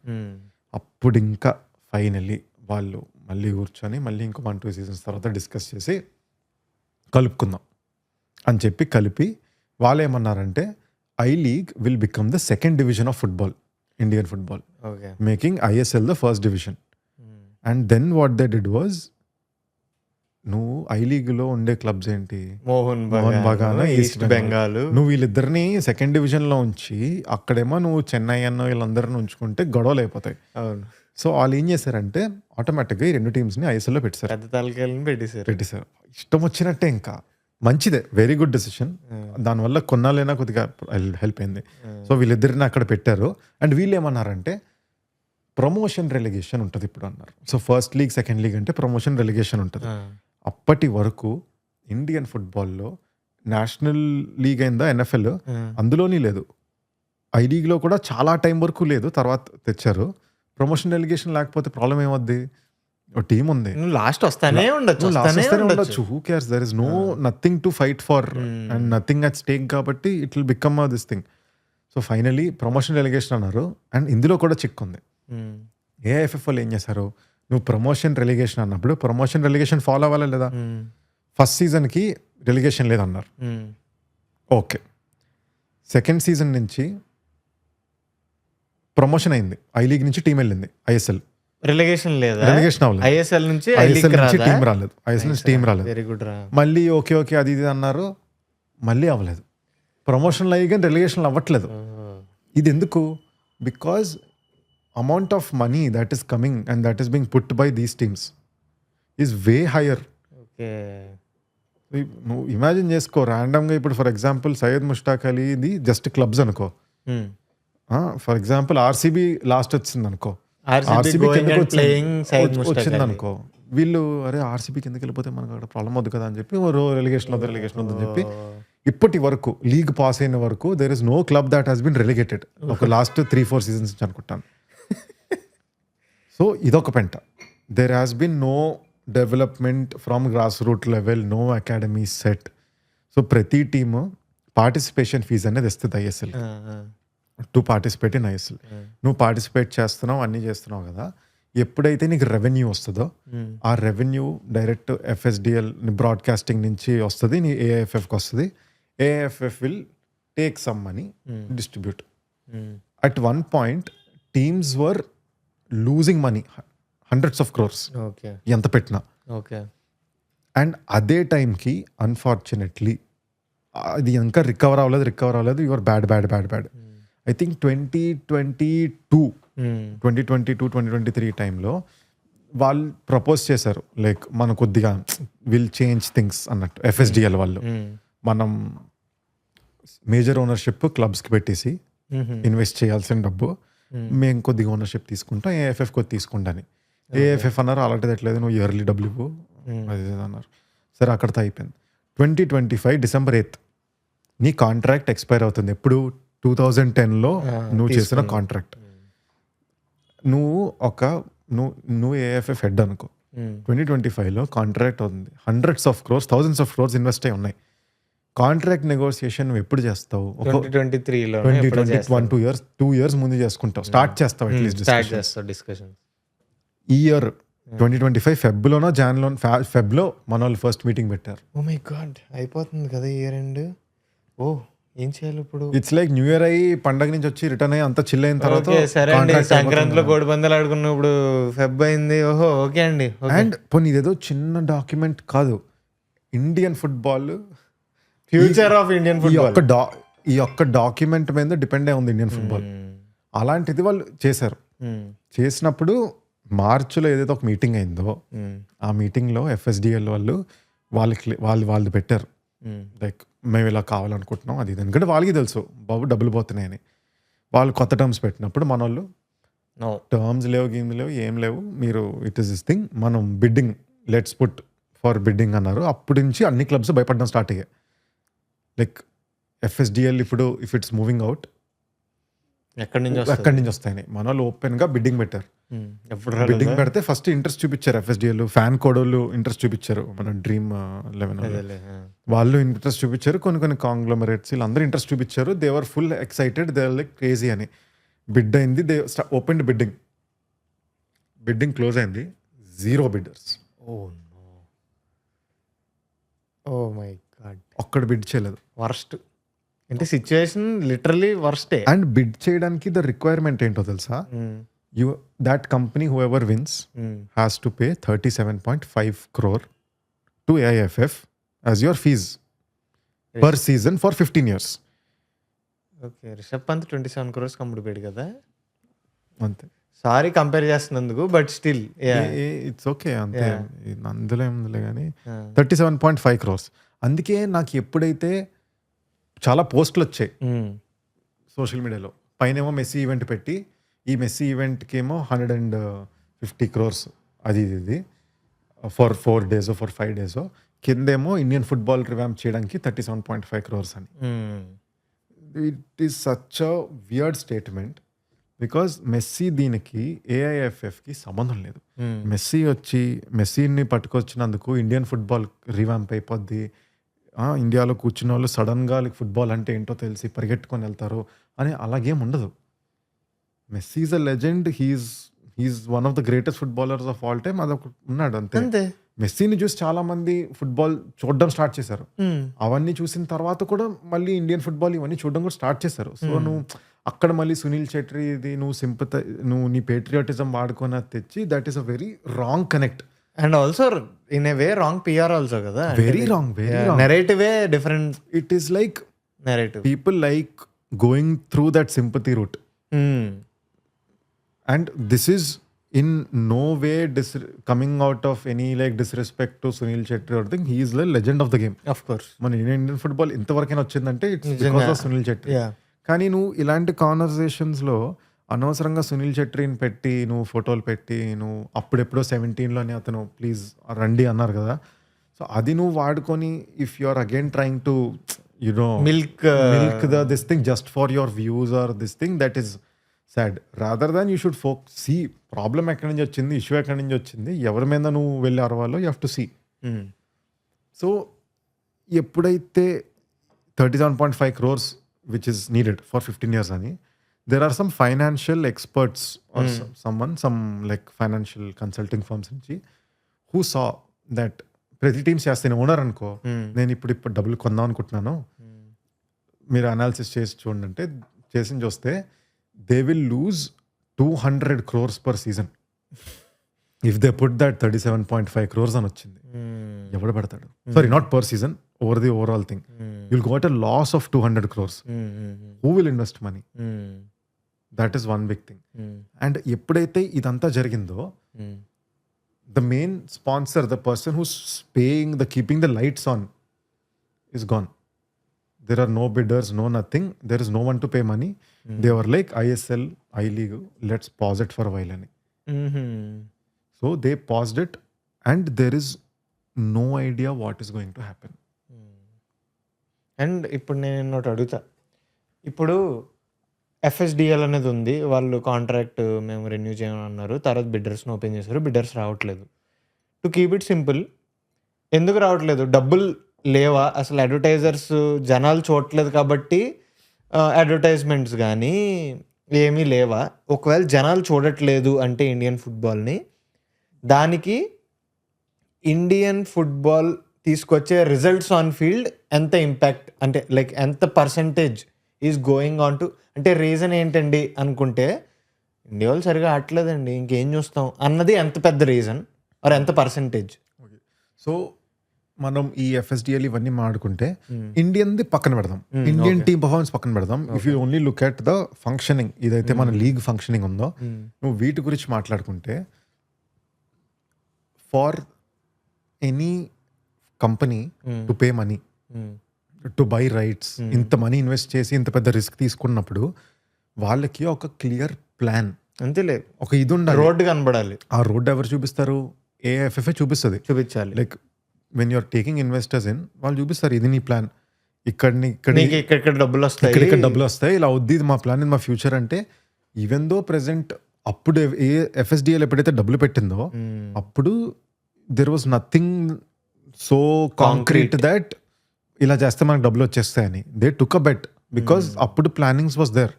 అప్పుడు ఇంకా ఫైనల్లీ వాళ్ళు మళ్ళీ కూర్చొని మళ్ళీ ఇంకో 1-2 seasons తర్వాత డిస్కస్ చేసి కలుపుకుందాం అని చెప్పి కలిపి వాళ్ళు ఏమన్నారంటే I league will become the second division of football, Indian football, making ISL the first division. And then what they did was, నువ్వు ఐ లీగ్ లో ఉండే క్లబ్స్ ఏంటి, మోహన్ బగాన్, ఈస్ట్ బెంగాల్, నువ్వు వీళ్ళిద్దరిని సెకండ్ డివిజన్ లో ఉంచి అక్కడేమో నువ్వు చెన్నై అన్న వీళ్ళందరిని ఉంచుకుంటే గొడవలు అయిపోతాయి. సో వాళ్ళు ఏం చేశారంటే ఆటోమేటిక్గా ఈ 2 టీమ్స్ని ఐఎస్ఎల్లో పెట్టారు, పెద్ద తలకాయలను పెట్టేశారు. ఇష్టం వచ్చినట్టే, ఇంకా మంచిదే, వెరీ గుడ్ డెసిషన్. దానివల్ల కొన్నాళ్ళైనా కొద్దిగా హెల్ప్ అయింది. సో వీళ్ళిద్దరిని అక్కడ పెట్టారు. అండ్ వీళ్ళు ఏమన్నారంటే ప్రమోషన్ రెలిగేషన్ ఉంటుంది ఇప్పుడు అన్నారు. So first league second league అంటే ప్రమోషన్ రెలిగేషన్ ఉంటుంది. అప్పటి వరకు ఇండియన్ ఫుట్బాల్లో నేషనల్ లీగ్ అయిందా ఎన్ఎఫ్ఎల్, అందులోని లేదు, ఐ లీగ్లో కూడా చాలా టైం వరకు లేదు, తర్వాత తెచ్చారు. ప్రమోషన్ రెలిగేషన్ లేకపోతే ప్రాబ్లం ఏమవుద్ది, టీమ్ ఉంది, లాస్ట్ వస్తానే ఉండొచ్చు. Who cares, there is no nothing to fight for and nothing at stake, కాబట్టి it will become this thing. So finally promotion relegation అన్నారు. అండ్ ఇందులో కూడా చిక్కుంది. ఏఐఎఫ్ఎఫ్ వాళ్ళు ఏం చేశారు, నువ్వు ప్రమోషన్ రెలిగేషన్ అన్నప్పుడు ప్రమోషన్ రెలిగేషన్ ఫాలో అవ్వాలా లేదా, ఫస్ట్ సీజన్కి రెలిగేషన్ లేదన్నారు. ఓకే, సెకండ్ సీజన్ నుంచి ప్రమోషన్ అయింది, ఐ లీగ్ నుంచి టీం వెళ్ళింది ఐఎస్ఎల్. రిలిగేషన్ లేదా? రెలిగేషన్ అవ్వలేదు, ఐఎస్ఎల్ నుంచి ఐఎస్ఎల్ నుంచి టీం రాలేదు, ఐఎస్ఎల్ నుంచి టీం రాలేదు. వెరీ గుడ్ రా. మళ్ళీ ఓకే ఓకే అది ఇది అన్నారు, మళ్ళీ అవ్వలేదు. ప్రమోషన్లు అయ్యి కానీ రెలిగేషన్లు అవ్వట్లేదు. ఇది ఎందుకు? Because amount of money that is coming and that is being put by these teams is way higher. Okay, నువ్వు ఇమాజిన్ చేసుకో, ర్యాండమ్గా ఇప్పుడు ఫర్ ఎగ్జాంపుల్ సయ్యద్ ముష్టాక్ అలీది జస్ట్ క్లబ్స్ అనుకో. ఫర్ ఎగ్జాంపుల్ ఆర్సీబీ లాస్ట్ వచ్చింది అనుకో, ఆర్సీబీ వచ్చింది అనుకో, వీళ్ళు అరే ఆర్సీబీ కిందకి వెళ్ళిపోతే మనకు అక్కడ ప్రాబ్లం వద్దు కదా అని చెప్పి రెలిగేషన్ వద్దని చెప్పి ఇప్పటి వరకు లీగ్ పాస్ అయిన వరకు there is no club that has been relegated ఒక లాస్ట్ 3-4 సీజన్స్ నుంచి అనుకుంటాను. సో ఇదొక పెంట. There has been no development from grass root level, no academy set. So ప్రతి టీము పార్టిసిపేషన్ ఫీజ్ అనేది ఇస్తుంది ISL to participate in ISL. నువ్వు పార్టిసిపేట్ చేస్తున్నావు, అన్నీ చేస్తున్నావు కదా, ఎప్పుడైతే నీకు రెవెన్యూ వస్తుందో ఆ రెవెన్యూ డైరెక్ట్ ఎఫ్ఎస్డిఎల్ బ్రాడ్కాస్టింగ్ నుంచి వస్తుంది, నీ ఏఐఎఫ్ఎఫ్కి వస్తుంది. AIFF will take some money, distribute. At one point teams were losing money, hundreds of crores ఎంత పెట్టినా. అండ్ అదే టైంకి అన్ఫార్చునేట్లీ అది ఇంకా రికవర్ అవ్వలేదు. Your bad. ఐ థింక్ 2022-2023 టైంలో వాళ్ళు ప్రపోజ్ చేశారు, లైక్ మన కొద్దిగా విల్ చేంజ్ థింగ్స్ అన్నట్టు. ఎఫ్ఎస్డిఎల్ వాళ్ళు మనం మేజర్ ఓనర్షిప్ క్లబ్స్కి పెట్టేసి ఇన్వెస్ట్ చేయాల్సిన డబ్బు మేము కొద్దిగా ఓనర్షిప్ తీసుకుంటాం, ఏఎఫ్ఎఫ్ కొద్ది తీసుకుంటాని. ఏఎఫ్ఎఫ్ అన్నారు అలాంటిది ఎట్లేదు, నువ్వు ఇయర్లీ డబ్బులు ఇవ్వు అది అన్నారు. సరే అక్కడితో అయిపోయింది. 2025 December 8 నీ కాంట్రాక్ట్ ఎక్స్పైర్ అవుతుంది. ఎప్పుడు? 2010లో నువ్వు చేసిన కాంట్రాక్ట్. నువ్వు ఏఎఫ్ఎఫ్ హెడ్ అనుకో, 2025లో కాంట్రాక్ట్ అవుతుంది. hundreds of crores, thousands of crores invest అయి ఉన్నాయి. కాంట్రాక్ట్ నెగోసియేషన్ నువ్వు ఎప్పుడు చేస్తావు? 2021 2 years ముందు చేసుకుంటావు, స్టార్ట్ చేస్తావు అట్లీస్ట్ డిస్కషన్. ఈ ఇయర్ 2025 ఫెబ్లోనో ఫెబ్లో మన వాళ్ళు ఫస్ట్ మీటింగ్ పెట్టారు. ఓ మై గాడ్, అయిపోతుంది కదా ఇయర్ ఎండ్. ఓ ఏం చేయాలి ఇప్పుడు? ఇట్స్ లైక్ న్యూ ఇయర్ అయ్యి పండగ నుంచి వచ్చి రిటర్న్ అయ్యి అంతా చిల్ అయిన తర్వాత సరే అండి, సంక్రాంతిలో కోడి పందాలు ఆడుకున్నప్పుడు ఫెబ్ అయింది. ఓహో ఓకే అండి. అండ్ పోనీ ఇదేదో చిన్న డాక్యుమెంట్ కాదు, Indian football future of Indian football ఈ ఒక్క డాక్యుమెంట్ మీద డిపెండ్ అయి ఉంది ఇండియన్ ఫుట్బాల్. అలాంటిది వాళ్ళు చేశారు. చేసినప్పుడు మార్చిలో ఏదైతే ఒక మీటింగ్ అయిందో ఆ మీటింగ్లో ఎఫ్ఎస్డిఎల్ వాళ్ళు పెట్టారు, లైక్ మేము ఇలా కావాలనుకుంటున్నాం అది ఇది. ఎందుకంటే వాళ్ళకి తెలుసు బాబు డబ్బులు పోతున్నాయని. వాళ్ళు కొత్త టర్మ్స్ పెట్టినప్పుడు మన వాళ్ళు టర్మ్స్ లేవు, ఏం లేవు, మీరు ఇట్ ఈస్ దిస్ థింగ్, మనం bidding let's put for bidding అన్నారు. అప్పటి నుంచి అన్ని క్లబ్స్ భయపడడం స్టార్ట్ అయ్యాయి. లైక్ ఎఫ్ఎస్డిఎల్ ఇప్పుడు ఇఫ్ ఇట్స్ మూవింగ్ అవుట్ ఎక్కడి నుంచి వస్తాయని మన వాళ్ళు ఓపెన్గా బిడ్డింగ్ పెట్టారు. బిడ్డింగ్ పెడితే ఫస్ట్ ఇంట్రెస్ట్ చూపించారు ఎఫ్ఎస్డిఎల్, ఫ్యాన్ కోడోళ్ళు ఇంట్రెస్ట్ చూపించారు, మన డ్రీమ్ 11 వాళ్ళు ఇంట్రెస్ట్ చూపించారు, కొన్ని కాంగ్లోమరేట్స్ వీళ్ళందరూ ఇంట్రెస్ట్ చూపించారు. They were full excited, they are like crazy అని. బిడ్ అయింది, దే ఓపెన్ బిడ్డింగ్ క్లోజ్ అయింది, 0 bidders. ఓ మై గాడ్, ఒక్కడ బిడ్ చేయలేదు. వర్స్ట్ అంటే సిచ్యువేషన్ లిటరలీ వర్స్టే. అండ్ బిడ్ చేయడానికి ద రిక్వైర్మెంట్ ఏంటో తెలుసా? that company whoever wins has to pay 37.5 crore to AIFF as your fees per season for 15 years. Okay, Rishabh Pant 27 crores complete పెడు కదా అంతే. సారీ కంపేర్ చేస్తున్నందుకు, బట్ స్టిల్ ఇట్స్ ఓకే అంతే, అందులో ఏముందిలే కానీ 37.5 crores. అందుకే నాకు ఎప్పుడైతే చాలా పోస్టులు వచ్చాయి సోషల్ మీడియాలో, పైనేమో మెస్సీ ఈవెంట్ పెట్టి, ఈ మెస్సీ ఈవెంట్కి ఏమో 150 crores అది ఇది ఫర్ 4 days ఫర్ 5 days, కిందేమో ఇండియన్ ఫుట్బాల్ రివాంప్ చేయడానికి 37.5 crores అని. It is such a weird statement because Messi దీనికి ఏఐఎఫ్ఎఫ్కి సంబంధం లేదు. మెస్సీని పట్టుకొచ్చినందుకు ఇండియన్ ఫుట్బాల్ రివాంప్ అయిపోద్ది, ఇండియాలో కూర్చున్న వాళ్ళు సడన్గా ఫుట్బాల్ అంటే ఏంటో తెలిసి పరిగెట్టుకొని వెళ్తారు అని అలాగేం ఉండదు. Messi is a legend, he is one of the greatest footballers of all time, అదొక ఉన్నాడు అంతే. మెస్సీని చూసి చాలా మంది ఫుట్బాల్ చూడడం స్టార్ట్ చేశారు. అవన్నీ చూసిన తర్వాత కూడా మళ్ళీ ఇండియన్ ఫుట్బాల్ ఇవన్నీ చూడడం కూడా స్టార్ట్ చేశారు. సో నువ్వు అక్కడ మళ్ళీ సునీల్ చెట్రీ ఇది నువ్వు నీ పేట్రియాటిజం వాడుకొని అది తెచ్చి that is a very wrong connect. And also in a way wrong PR also కదా. Very wrong, very wrong. నెరేటివే different. It is like narrative. People like going through that sympathy route. And this is in no way coming out of any like disrespect to Sunil Chetty or thing. He is the legend of the game. Of course. మన Indian football ఇంతవరకైనా వచ్చిందంటే it's because of Sunil చెట్రీ. కానీ నువ్వు ఇలాంటి కాన్వర్సేషన్స్లో అనవసరంగా సునీల్ చెట్రీని పెట్టి నువ్వు ఫోటోలు పెట్టి నువ్వు అప్పుడెప్పుడో 17లోనే అతను ప్లీజ్ రండి అన్నారు కదా. సో అది నువ్వు వాడుకొని if you are again trying to you know milk this thing just for your views or this thing that is sad. Rather than you should see problem ఎక్కడి నుంచి వచ్చింది, ఇష్యూ ఎక్కడి నుంచి వచ్చింది, ఎవరి మీద నువ్వు వెళ్ళి అరవాలో you have to see. So ఎప్పుడైతే 37.5 crores which is needed for 15 years అని there are some financial experts or some like financial consulting firms నుంచి who saw that ప్రతి టీమ్స్ చేస్తాను ఓనర్ అనుకో నేను ఇప్పుడు డబ్బులు కొందాం అనుకుంటున్నాను మీరు అనాలిసిస్ చేసి చూడండి అంటే చేసి చూస్తే they will lose 200 crores per season if they put that 37.5 crores అని వచ్చింది. ఎవడు పడతాడు? Sorry, not per season, over the overall thing you'll got a loss of 200 crores. Who will invest money? That is one big thing. And ఎప్పుడైతే ఇదంతా జరిగిందో the main sponsor, the person who's paying, keeping the lights on is gone. There are no bidders, no nothing. There is no one to pay money. They were like ISL, I-League, let's pause it for a while. So they paused it and there is no idea what is going to happen. And ఇప్పుడు నేను ఒకటి అడుగుతా. ఇప్పుడు FSDL అనేది ఉంది, వాళ్ళు contract మేము renew చేయమని అన్నారు, తర్వాత బిడ్డర్స్ని ఓపెన్ చేశారు, బిడ్డర్స్ రావట్లేదు. టు కీప్ ఇట్ సింపుల్, ఎందుకు రావట్లేదు? డబ్బులు లేవా అసలు? అడ్వర్టైజర్స్ జనాలు చూడట్లేదు కాబట్టి అడ్వర్టైజ్మెంట్స్ కానీ ఏమీ లేవా? ఒకవేళ జనాలు చూడట్లేదు అంటే ఇండియన్ ఫుట్బాల్ని, దానికి ఇండియన్ ఫుట్బాల్ తీసుకొచ్చే రిజల్ట్స్ ఆన్ ఫీల్డ్ ఎంత ఇంపాక్ట్, అంటే లైక్ ఎంత percentage is going on to, అంటే రీజన్ ఏంటండి అనుకుంటే ఇండియా వాళ్ళు సరిగా ఆడలేదండి ఇంకేం చూస్తాం అన్నది ఎంత పెద్ద రీజన్ ఆర్ ఎంత పర్సంటేజ్? సో మనం ఈ FSDL ఇవన్నీ మాడుకుంటే ఇండియన్ది పక్కన పెడదాం, ఇండియన్ టీమ్ పర్ఫార్మెన్స్ పక్కన పెడదాం. If you only look at the functioning, ఇదైతే మన లీగ్ ఫంక్షనింగ్ ఉందో నువ్వు వీటి గురించి మాట్లాడుకుంటే, for any company to pay money to buy rights, ఇంత మనీ ఇన్వెస్ట్ చేసి ఇంత పెద్ద రిస్క్ తీసుకున్నప్పుడు వాళ్ళకి ఒక క్లియర్ ప్లాన్, అంతేలే, ఒక ఇది ఉండాలి, రోడ్డు కనబడాలి. ఆ రోడ్ ఎవరు చూపిస్తారు? AIFF చూపిస్తుంది. చూపించాలి. Like when you are taking investors in, వాళ్ళు చూపిస్తారు ఇది నీ ప్లాన్, ఇక్కడ డబ్బులు వస్తాయి, ఇక్కడ డబ్బులు వస్తాయి, ఇలా వద్దు, ఇది మా ప్లాన్, ఇది మా ఫ్యూచర్ అంటే. ఈవెన్ దో ప్రెసెంట్ అప్పుడు FSDL ఎప్పుడైతే డబ్బులు పెట్టిందో అప్పుడు there was nothing so concrete that ఇలా చేస్తే మనకు డబ్బులు వచ్చేస్తాయని. They took a bet because అప్పుడు ప్లానింగ్స్ వాజ్ దేర్.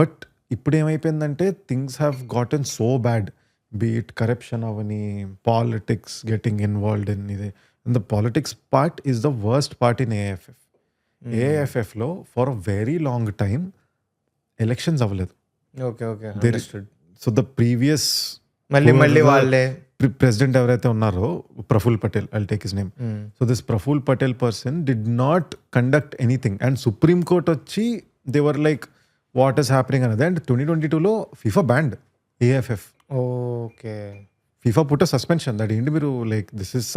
బట్ ఇప్పుడు ఏమైపోయిందంటే things have gotten so bad, be it corruption అవని, పాలిటిక్స్ గెటింగ్ ఇన్వాల్వ్డ్ ఇన్ ఇది. And the politics part is the worst part in AIFF. AIFFలో for a very long time elections అవ్వలేదు. So the previous మళ్ళీ వాళ్ళే president ఎవరైతే ఉన్నారో Praful Patel, I'll take his name. So this Praful Patel person did not conduct anything and supreme court వచ్చి they were like what is happening అనేది. And 2022లో FIFA banned AIFF. Okay, FIFA put suspension that ఏంటి మీరు like this is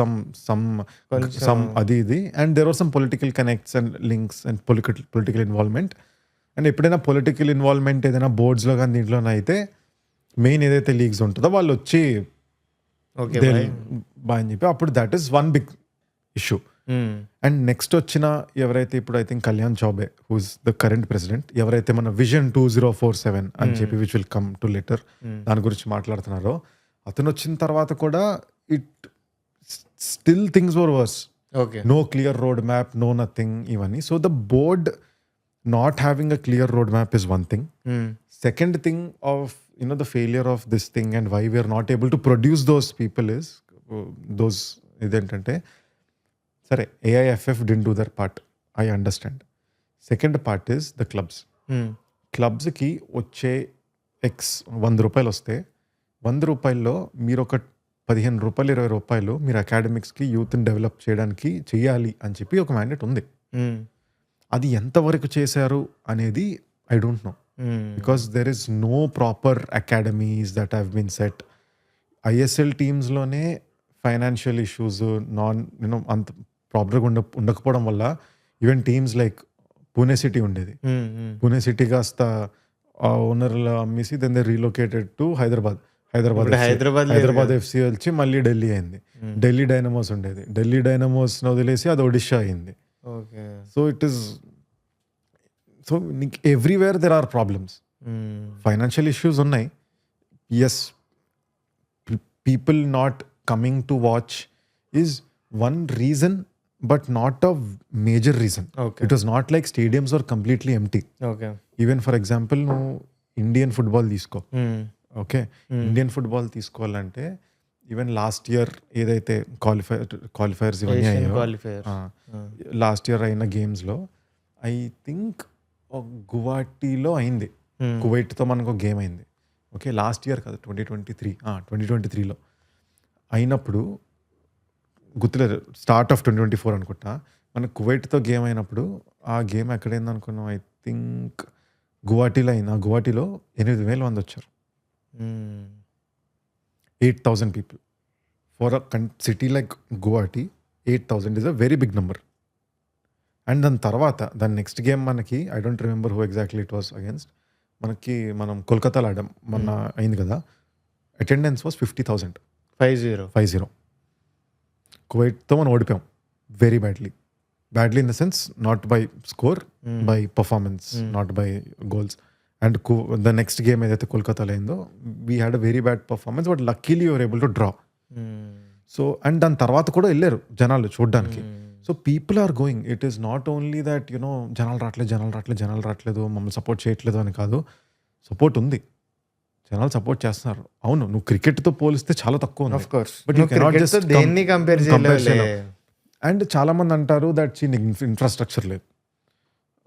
some అది ఇది. And there are some political connects and links and political involvement. And ఎప్పుడైనా political involvement ఏదైనా బోర్డ్స్లో కానీ దీంట్లోనే అయితే మెయిన్ ఏదైతే లీగ్స్ ఉంటుందో వాళ్ళు వచ్చి బాగా అని చెప్పి అప్పుడు that is one big issue. And next వచ్చిన ఎవరైతే ఇప్పుడు I think Kalyan Chaubey who's the current president, ఎవరైతే మన విజన్ 2047 అని చెప్పి which will come to later దాని గురించి మాట్లాడుతున్నారో, అతను వచ్చిన తర్వాత కూడా it still things were worse. No clear road map, no nothing ఇవన్నీ. So the board not having a clear road map is one thing. Second thing of the failure of this thing and why we are not able to produce those people is those identante sare AIFF didn't do their part, I understand. Second part is the clubs. క్లబ్స్కి వచ్చే X 100 రూపాయలు వస్తే 100 రూపాయల్లో మీరు ఒక 15 రూపాయలు 20 రూపాయలు మీరు అకాడమిక్స్కి యూత్ని డెవలప్ చేయడానికి చేయాలి అని చెప్పి ఒక మ్యాండేట్ ఉంది. అది ఎంతవరకు చేశారు అనేది I don't know, because there is no proper academies that have been set. ISL టీమ్స్లోనే ఫైనాన్షియల్ ఇష్యూస్ అంత ప్రాపర్గా ఉండకపోవడం వల్ల even teams like Pune city ఉండేది, పూణే సిటీ కాస్త ఓనర్లు అమ్మేసి then they relocated to Hyderabad FC వచ్చి మళ్ళీ ఢిల్లీ అయింది. ఢిల్లీ డైనమోస్ ఉండేది, ఢిల్లీ డైనమోస్ వదిలేసి అది ఒడిషా అయింది. So it is so everywhere there are problems. Financial issues ఉన్నాయి, yes. People not coming to watch is one reason, but not a major reason. It was not like stadiums are completely empty. Even for example నువ్వు Indian football తీసుకో, okay, Indian football తీసుకోవాలంటే even last year ఏదైతే qualifiers ఇవన్నీ అయ్యాయో, last year అయిన గేమ్స్లో I think గువాహటీలో అయింది, కువైట్తో మనకు గేమ్ అయింది. ఓకే, లాస్ట్ ఇయర్ కాదు 2023లో అయినప్పుడు గుర్తులేదు, స్టార్ట్ ఆఫ్ 2024 అనుకుంటా. మనకు కువైట్తో గేమ్ అయినప్పుడు ఆ గేమ్ ఎక్కడైంది అనుకున్నాం, ఐ థింక్ గువాహటీలో అయింది. ఆ గువాహటీలో 8,000 మంది వచ్చారు, 8,000 people for a city like Guwahati. 8,000 is a very big number. And దాని నెక్స్ట్ గేమ్ మనకి I don't remember who exactly it was against, మనం కోల్కతాలో ఆడాం మొన్న అయింది కదా. Attendance was 50,000. 50. కువైట్తో మనం ఓడిపోయాం very badly in the sense, not by score, by performance, not by goals. And the next game ఏదైతే కోల్కతాలో అయిందో we had a very bad performance, but luckily you're able to draw. So and దాని తర్వాత కూడా వెళ్ళారు జనాలు చూడడానికి. So people are going. It is not only that జనాలు రావట్లేదు మమ్మల్ని సపోర్ట్ చేయట్లేదు అని కాదు, సపోర్ట్ ఉంది, జనాలు సపోర్ట్ చేస్తున్నారు. అవును, నువ్వు క్రికెట్తో పోలిస్తే చాలా తక్కువ ఉంది, బట్ యూ కెనాట్ జస్ట్ దేన్ని కంపేర్ చేయలేవు. అండ్ చాలా మంది అంటారు దట్ ఇన్ఫ్రాస్ట్రక్చర్ లేదు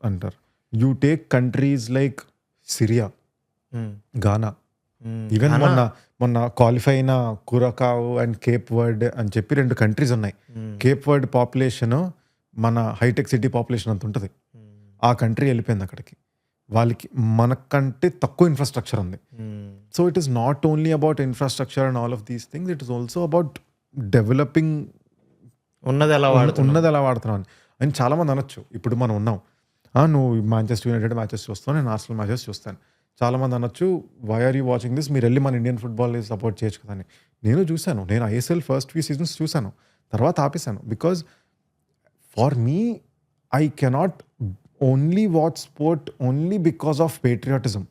అంటారు. You take countries like Syria, Gaana, even మొన్న క్వాలిఫై అయిన కురకావ్ అండ్ కేప్ వర్డ్ అని చెప్పి 2 కంట్రీస్ ఉన్నాయి. కేప్ వర్డ్ పాపులేషన్ మన హైటెక్ సిటీ పాపులేషన్ అంత ఉంటుంది. ఆ కంట్రీ వెళ్ళిపోయింది అక్కడికి. వాళ్ళకి మనకంటే తక్కువ ఇన్ఫ్రాస్ట్రక్చర్ ఉంది. So it is not only about infrastructure and all of these things, it is also about developing ఉన్నది ఎలా వాడుతున్నాను అని చాలా మంది అనొచ్చు. ఇప్పుడు మనం ఉన్నాం, నువ్వు మాంచెస్టర్ యునైటెడ్ మ్యాచెస్ చూస్తావు, నేను ఆర్సెనల్ మ్యాచెస్ చూస్తాను. చాలా మంది అనొచ్చు, why are you watching this, మీరు వెళ్ళి మన ఇండియన్ ఫుట్బాల్ సపోర్ట్ చేయొచ్చు కదా అని. నేను చూశాను, నేను ఐఎస్ఎల్ ఫస్ట్ few సీజన్స్ చూశాను, తర్వాత ఆపేశాను. Because for me I cannot only watch sport only because of patriotism.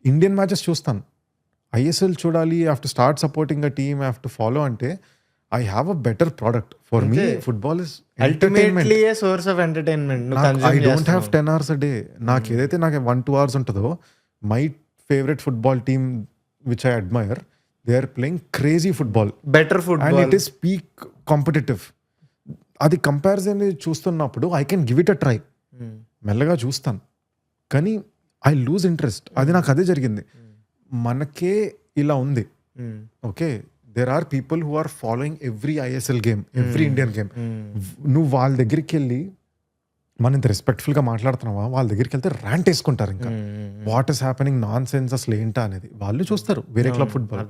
Indian matches చూస్తాను, ఐఎస్ఎల్ చూడాలి, I have to start supporting a team, I have to follow అంటే I have a better product. For me, football is ultimately a source of entertainment. I don't have 10 hours a day. నాకు ఏదైతే నాకు 1-2 hours ఉంటుందో, my favorite football team which I admire, they are playing crazy football. Better football. And it is peak competitive. అది comparison చూస్తున్నప్పుడు I can give it a try. మెల్లగా చూస్తాను, కానీ I lose interest. అది నాకు అదే జరిగింది. మనకే ఇలా ఉంది. Okay, there are people who are following every ISL game, every Indian game. నువ్వు వాళ్ళ దగ్గరికి వెళ్ళి మనం ఇంత రెస్పెక్ట్ఫుల్గా మాట్లాడుతున్నావా, వాళ్ళ దగ్గరికి వెళ్తే ర్యాంట్ వేసుకుంటారు. ఇంకా what is happening, nonsense అసలు ఏంటా అనేది వాళ్ళు చూస్తారు వేరే club football.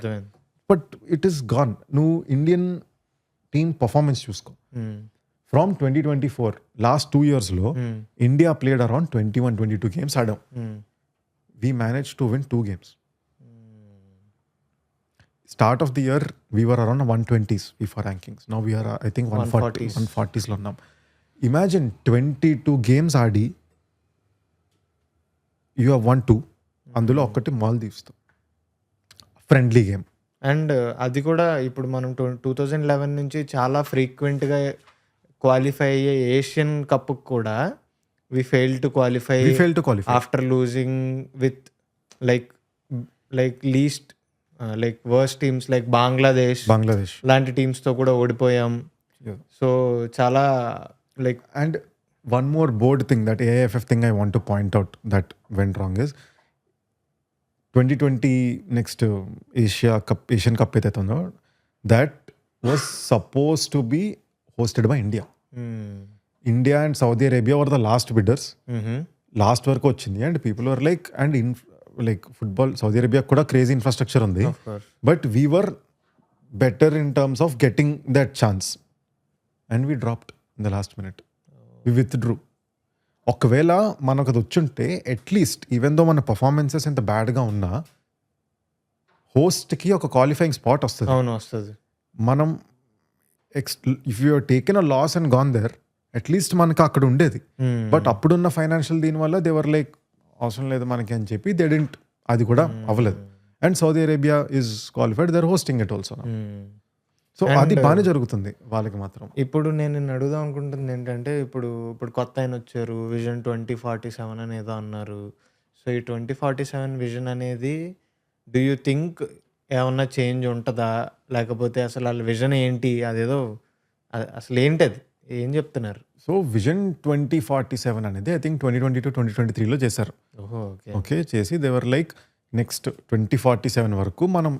But it is gone. నువ్వు ఇండియన్ టీమ్ పర్ఫార్మెన్స్ చూసుకో. ఫ్రమ్ 2024 లాస్ట్ 2 yearsలో ఇండియా ప్లేడ్ అరౌండ్ 21-22 గేమ్స్ ఆడాం. We manage to win 2 games. Start of the year we were around 120s FIFA rankings. Now we are I think 140s లో ఉన్నాం. Imagine 22 games Audi you have won 2. అందులో ఒకటి మాల్దీవ్స్తో friendly game. And అది కూడా ఇప్పుడు మనం 2011 నుంచి చాలా ఫ్రీక్వెంట్గా క్వాలిఫై అయ్యే ఏషియన్ కప్ కూడా we failed to qualify after losing with like least like worst teams like Bangladesh లాంటి టీమ్స్తో కూడా ఓడిపోయాం. సో చాలా like and one more board thing, that AIFF thing I want to point out that went wrong is 2020 next Asian Cup ఏదైతే ఉందో, that was supposed to be hosted by India. India and Saudi Arabia were the last bidders. Last వరకు వచ్చింది and people were like and like football Saudi Arabia కూడా crazy infrastructure ఉంది, but we were better in terms of getting that chance and we dropped in the last minute, we withdrew. ఒకవేళ మనకు అది వచ్చుంటే at least even though మన performances ఎంత బ్యాడ్గా ఉన్నా హోస్ట్కి ఒక క్వాలిఫైయింగ్ స్పాట్ వస్తుంది. మనం if you taken a loss and gone there at least మనకు అక్కడ ఉండేది. బట్ అప్పుడున్న ఫైనాన్షియల్ దీనివల్ల దేవర్ లైక్ అవసరం లేదు మనకి అని చెప్పి దే డింట్, అది కూడా అవ్వలేదు. And Saudi Arabia is qualified, they are hosting it also. So అది బాగానే జరుగుతుంది వాళ్ళకి మాత్రం. ఇప్పుడు నేను నిన్ను అడుగుదాం అనుకుంటుంది ఏంటంటే, ఇప్పుడు కొత్త ఆయన వచ్చారు, విజన్ 2047 అని ఏదో అన్నారు. సో ఈ 2047 విజన్ అనేది డూ యూ థింక్ ఏమన్నా చేంజ్ ఉంటుందా, లేకపోతే అసలు వాళ్ళ విజన్ ఏంటి, అదేదో అసలు ఏంటి, అది ఏం చెప్తున్నారు? సో విజన్ 2047 అనేది ఐ థింక్ 2022-2023లో చేశారు. ఓకే చేసి దేవర్ లైక్ నెక్స్ట్ 2047 వరకు మనం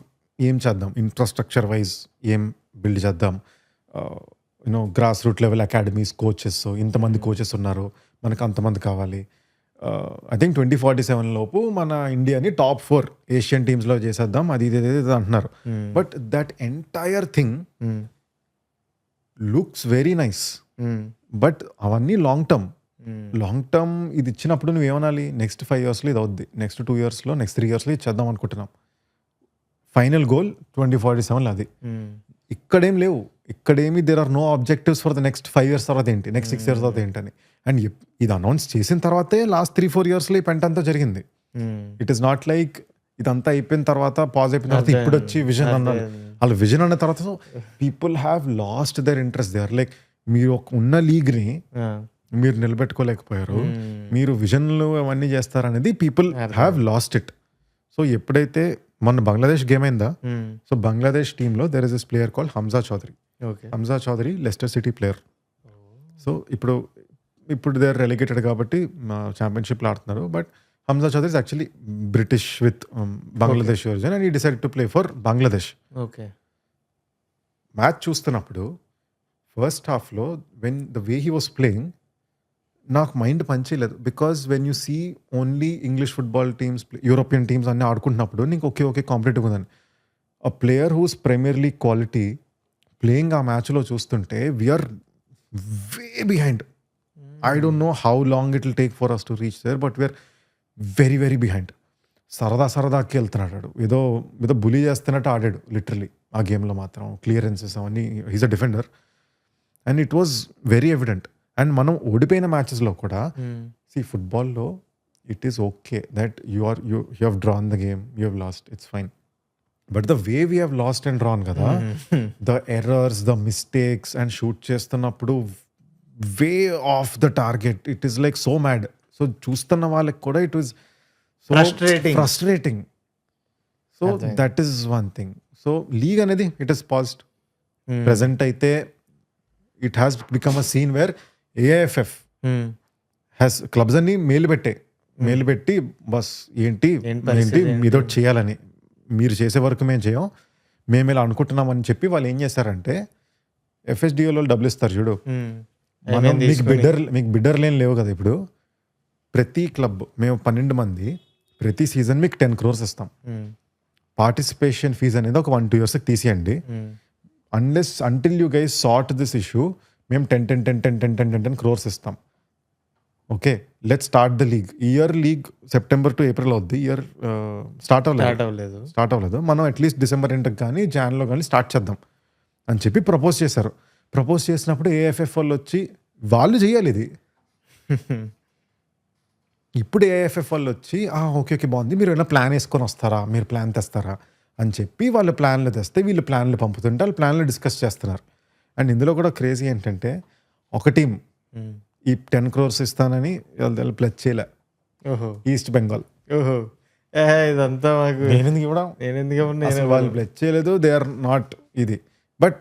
ఏం చేద్దాం, ఇన్ఫ్రాస్ట్రక్చర్ వైజ్ ఏం బిల్డ్ చేద్దాం, you know gross root level academies, coaches, ఇంతమంది కోచెస్ ఉన్నారు, మనకు అంతమంది కావాలి. ఐ థింక్ 2047 లోపు మన ఇండియాని టాప్ 4 ఏషియన్ టీమ్స్లో చేసేద్దాం, అది ఇది అంటున్నారు. But that entire thing looks very nice, but అవన్నీ లాంగ్ టర్మ్ ఇది ఇచ్చినప్పుడు నువ్వు ఏమనాలి, నెక్స్ట్ 5 yearsలో ఇది అవుద్ది, నెక్స్ట్ 2 yearsలో, నెక్స్ట్ 3 yearsలో ఇది చేద్దాం అనుకుంటున్నాం. ఫైనల్ గోల్ 2047 అది. ఇక్కడేం లేవు, ఇక్కడేమి there are no objectives for the next 5 years తర్వాత ఏంటి, నెక్స్ట్ 6 years తర్వాత ఏంటని. అండ్ ఇది అనౌన్స్ చేసిన తర్వాతే లాస్ట్ 3-4 yearsలో ఈ పెంట అంతా జరిగింది. ఇట్ ఈస్ నాట్ లైక్ ఇదంతా అయిపోయిన తర్వాత పాజ్ అయిపోయిన తర్వాత ఇప్పుడు వచ్చి విజన్ అన్నారు. వాళ్ళ విజన్ అన్న తర్వాత people have lost their interest. They are like, మీరు ఉన్న లీగ్ని మీరు నిలబెట్టుకోలేకపోయారు, మీరు విజన్లు అవన్నీ చేస్తారనేది people have lost it. So ఎప్పుడైతే మొన్న బంగ్లాదేశ్ గేమ్ అయిందా, సో బంగ్లాదేశ్ టీంలో there is this player called Hamza Choudhury. Hamza Choudhury Leicester City player. So ఇప్పుడు దే ఆర్ రెలిగేటెడ్ కాబట్టి ఛాంపియన్షిప్లో ఆడుతున్నారు. But Hamza Choudhury is actually British with Bangladesh origin and he decided to play for Bangladesh. Match చూస్తున్నప్పుడు first హాఫ్లో when the way he was playing నాకు mind పనిచేయలేదు. Because when you see only English football teams, European teams అన్నీ ఆడుకుంటున్నప్పుడు నీకు okay competitive ఉందని. A player whose primarily quality playing ఆ మ్యాచ్లో చూస్తుంటే we're way behind. I don't know how long it will take for us to reach there, but we're very very behind. సరదాకి వెళ్తున్నాడు, ఏదో బులీ చేస్తున్నట్టు ఆడాడు లిటరలీ ఆ గేమ్లో మాత్రం. క్లియరెన్సెస్ అవన్నీ, he's a defender and it was very evident. And మనం ఓడిపోయిన మ్యాచెస్లో కూడా సి ఫుట్బాల్లో it is okay that you have drawn the game, you have lost, it's fine. But the way we have lost and drawn కదా, the errors, the mistakes and shoot చేస్తున్నప్పుడు way off the target, it is like so mad. So చూస్తున్న వాళ్ళకి కూడా it was so frustrating. So that is one thing. So league అనేది it is paused. Present అయితే it has become a scene where AIFF has clubs అన్ని మేలు పెట్టి bus ఏంటి మీదో చేయాలని, మీరు చేసే వరకు మేము చేయం, మేము ఇలా అనుకుంటున్నామని చెప్పి వాళ్ళు ఏం చేశారంటే ఎఫ్ఎస్డిఓలో డబ్బులు ఇస్తారు చూడు, మీకు బిడ్డర్ లేని లేవు కదా ఇప్పుడు. ప్రతి క్లబ్ మేము 12 మంది ప్రతి సీజన్ మీకు 10 crores ఇస్తాం. పార్టిసిపేషన్ ఫీజ్ అనేది ఒక 1-2 years తీసేయండి. until you guys sort this issue, మేము 10 crores ఇస్తాం. Okay, let start the league. Year league September to April అవుద్ది, ఇయర్ స్టార్ట్ అవ్వలేదు. మనం అట్లీస్ట్ December ఎండ్కి కానీ జాన్లో కానీ స్టార్ట్ చేద్దాం అని చెప్పి ప్రపోజ్ చేశారు. ప్రపోజ్ చేసినప్పుడు ఏఎఫ్ఎఫ్ వాళ్ళు వచ్చి వాళ్ళు చేయాలి ఇది. ఇప్పుడు ఏఎఫ్ఎఫ్ వాళ్ళు వచ్చి ఓకే బాగుంది, మీరు ఏమైనా ప్లాన్ వేసుకొని వస్తారా, మీరు ప్లాన్ తెస్తారా అని చెప్పి వాళ్ళు ప్లాన్లు తెస్తే వీళ్ళు ప్లాన్లు పంపుతుంటే వాళ్ళు ప్లాన్లు డిస్కస్ చేస్తున్నారు. అండ్ ఇందులో కూడా క్రేజీ ఏంటంటే ఒక టీం ఈ 10 crores ఇస్తానని వాళ్ళు ప్లెజ్ చేయలే, ఈస్ట్ బెంగాల్. ఇదంతా వాళ్ళు ప్లెజ్ చేయలేదు, దే ఆర్ నాట్ ఇది. బట్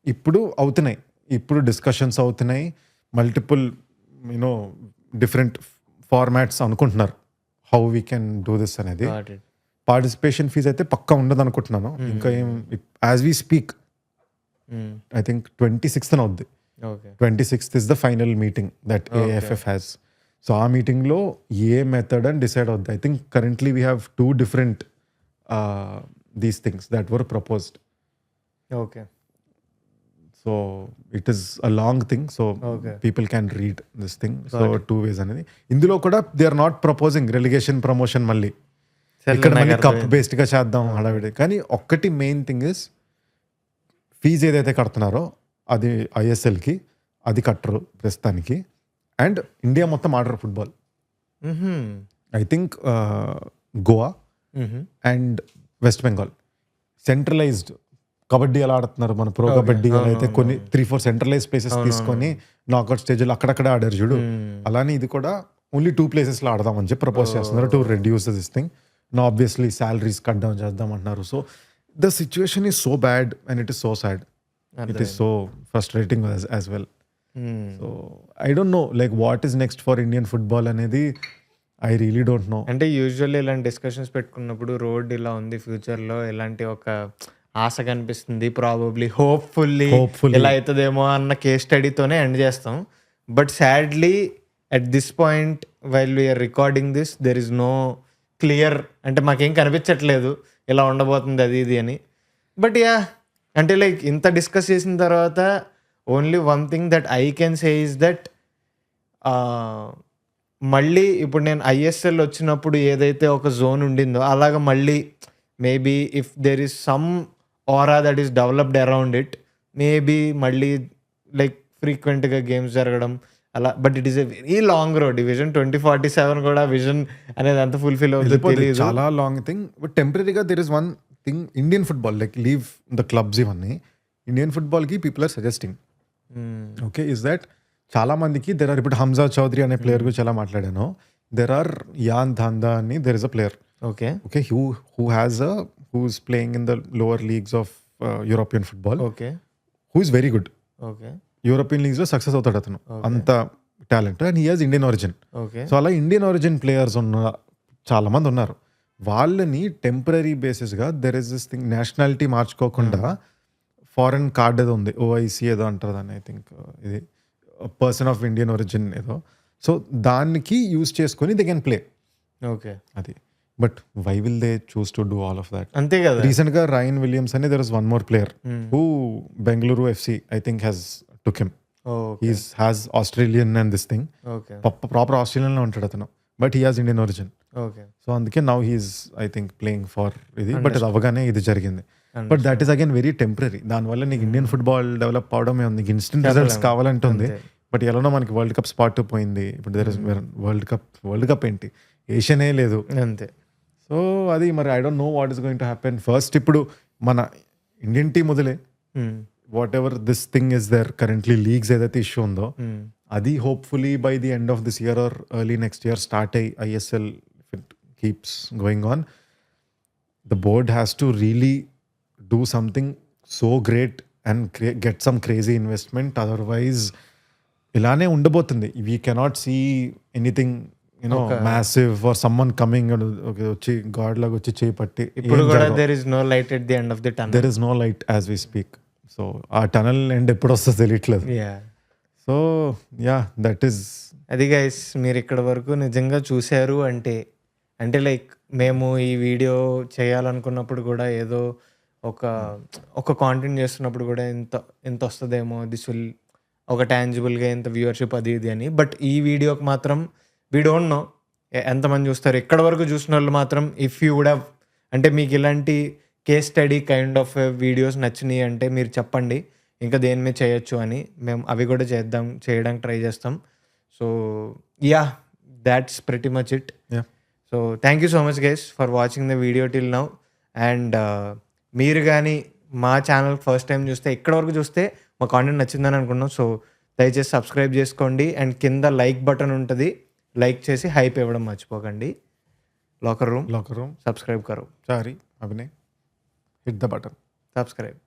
ఇప్పుడు అవుతున్నాయి, ఇప్పుడు డిస్కషన్స్ అవుతున్నాయి, మల్టిపుల్ యూనో డిఫరెంట్ ఫార్మాట్స్ అనుకుంటున్నారు how we can do this అనేది. Got it. పార్టిసిపేషన్ ఫీజ్ అయితే పక్కా ఉండదు అనుకుంటున్నాను. ఇంకా ఏం as we speak I think 26th అవుద్ది. Okay. 26th is the final meeting that AFF has. So ఆ మీటింగ్లో ఏ మెథడ్ అని డిసైడ్ అవుద్ది. I think currently we have 2 different these things that were proposed. Okay. So it is a long thing. So Okay. People can read this thing. So 2 ways అనేది. ఇందులో కూడా they are not proposing relegation promotion మళ్ళీ ఇక్కడ మళ్ళీ cup బేస్డ్గా చేద్దాం హడావిడి. కానీ ఒక్కటి మెయిన్ థింగ్ ఇస్ ఫీజు ఏదైతే కడుతున్నారో అది ఐఎస్ఎల్కి అది కట్టరు ప్రస్తుతానికి. అండ్ ఇండియా మొత్తం ఆడరు football. I think Goa and West Bengal centralised kabaddi ఎలా ఆడుతున్నారు మన ప్రో కబడ్డీ అలా అయితే కొన్ని 3-4 సెంట్రలైజ్ ప్లేసెస్ తీసుకొని నాకౌట్ స్టేజ్లో అక్కడక్కడ ఆడారు చూడు. అలానే ఇది కూడా ఓన్లీ 2 places ఆడదామని చెప్పి ప్రపోజ్ చేస్తున్నారు to reduce this thing. No obviously salaries cut down చేద్దాం అంటున్నారు. So the situation is so bad and it is so sad. It is so frustrating as well. So I don't know like what is next for Indian football అనేది I really don't know. అంటే usually ఇలాంటి discussions పెట్టుకున్నప్పుడు road ఇలా ఉంది, ఫ్యూచర్లో ఇలాంటి ఒక ఆశ కనిపిస్తుంది, ప్రాబబ్లీ హోప్ఫుల్లీ ఇలా అవుతుందేమో అన్న కేస్ స్టడీతోనే ఎండ్ చేస్తాం. But sadly at this point while we are recording this there is no clear, అంటే మాకేం కనిపించట్లేదు ఇలా ఉండబోతుంది అది ఇది అని. బట్ యా అంటే లైక్ ఇంత డిస్కస్ చేసిన తర్వాత only one thing that I can say is that మళ్ళీ ఇప్పుడు నేను ఐఎస్ఎల్ వచ్చినప్పుడు ఏదైతే ఒక జోన్ ఉండిందో అలాగ మళ్ళీ maybe if there is some aura that is developed around it, maybe మళ్ళీ లైక్ ఫ్రీక్వెంట్గా గేమ్స్ జరగడం అలా. But it is a very long road. Vision 2047 కూడా విజన్ అనేది అంత ఫుల్ఫిల్ అవుతుంది చాలా లాంగ్ థింగ్. బట్ టెంపరీగా there is one thing Indian football like leave the clubs ఇవన్నీ ఇండియన్ ఫుట్బాల్కి people are suggesting okay is that చాలా మందికి దెర్ ఆర్ ఇప్పుడు హంజా చౌదరి అనే ప్లేయర్ గురించి ఎలా మాట్లాడాను. దెర్ ఆర్ యాన్ ధాందా అని there is a player okay okay who is playing in the lower leagues of European football. Okay. Who is very good. Okay. European leagues లో success అవుతాడు అతను. అంత talent and he has Indian origin. Okay. So అలా Indian origin players చాలా మంది ఉన్నారు. వాళ్ళని temporary బేసిస్గా there is this thing nationality మార్చుకోకుండా ఫారెన్ కార్డ్ ఏదో ఉంది ఓఐసి ఏదో అంటారు దాన్ని. ఐ థింక్ ఇది పర్సన్ ఆఫ్ ఇండియన్ ఒరిజిన్ ఏదో. సో దానికి యూజ్ చేసుకొని దే కెన్ ప్లే. ఓకే. అది but why will they choose to do all of that? అంతే కదా. రీసెంట్ గా రాయన్ విలియమ్స్ అని there is one more player who Bengaluru FC I think has took him. He's has Australian and this thing proper Australian లో ఉంటాడు అతను but he has Indian origin. Okay. So అందుకే now he's I think playing for ఇది. బట్ అది అవగానే ఇది జరిగింది. But that is again very temporary. దానివల్ల నీకు ఇండియన్ ఫుట్బాల్ డెవలప్ అవడమే ఉంది. నీకు ఇన్స్టెంట్ రిజల్ట్స్ కావాలంటుంది. బట్ ఎలానో మనకి వరల్డ్ కప్ స్పాట్ పోయింది. ఇప్పుడు దర్ ఇస్ వరల్డ్ కప్ ఏంటి ఏషియనే లేదు. అంతే. సో అది మరి I don't know what is going to happen. First ఇప్పుడు మన ఇండియన్ టీం వదిలే whatever this thing is there currently leagues ఏదైతే ఇష్యూ ఉందో అది hopefully by the end of this year or early next year start అయ్యి ISL keeps going on the board has to really do something so great and get some crazy investment. Otherwise ఇలానే ఉండబోతుంది. We cannot see anything you know massive are someone coming వచ్చి god లాగా వచ్చి చేపట్టి. ఇప్పుడు కూడా there is no light at the end of the tunnel. There is no light as we speak. So ఆ tunnel end ఎప్పుడు వస్తుందో తెలియట్లేదు. సో యా దట్ ఈస్ అది గైస్. మీరు ఇక్కడ వరకు నిజంగా చూశారు అంటే లైక్ మేము ఈ వీడియో చేయాలనుకున్నప్పుడు కూడా ఏదో ఒక కాంటెంట్ చేస్తున్నప్పుడు కూడా ఇంత వస్తుందేమో దిస్ విల్ ఒక టాంజిబుల్గా ఇంత వ్యూవర్షిప్ అది ఇది అని. బట్ ఈ వీడియోకి మాత్రం వీ డోంట్ నో ఎంతమంది చూస్తారు. ఎక్కడ వరకు చూసిన వాళ్ళు మాత్రం ఇఫ్ యూ వుడ్ హ్యావ్ అంటే మీకు ఇలాంటి case study kind of videos నచ్చినాయి అంటే మీరు చెప్పండి ఇంకా దేని మీద చేయొచ్చు అని. మేము అవి కూడా చేయడానికి ట్రై చేస్తాం. So yeah that's pretty much it. So thank you so much guys for watching the video till now. And మీరు కానీ మా ఛానల్ ఫస్ట్ టైం చూస్తే ఇక్కడ వరకు చూస్తే మా కాంటెంట్ నచ్చిందని అనుకున్నాం. సో దయచేసి సబ్స్క్రైబ్ చేసుకోండి అండ్ కింద లైక్ బటన్ ఉంటుంది. లైక్ చేసి హైప్ ఇవ్వడం మర్చిపోకండి. Locker room locker room subscribe కరో. Sorry Abhinay hit the button subscribe.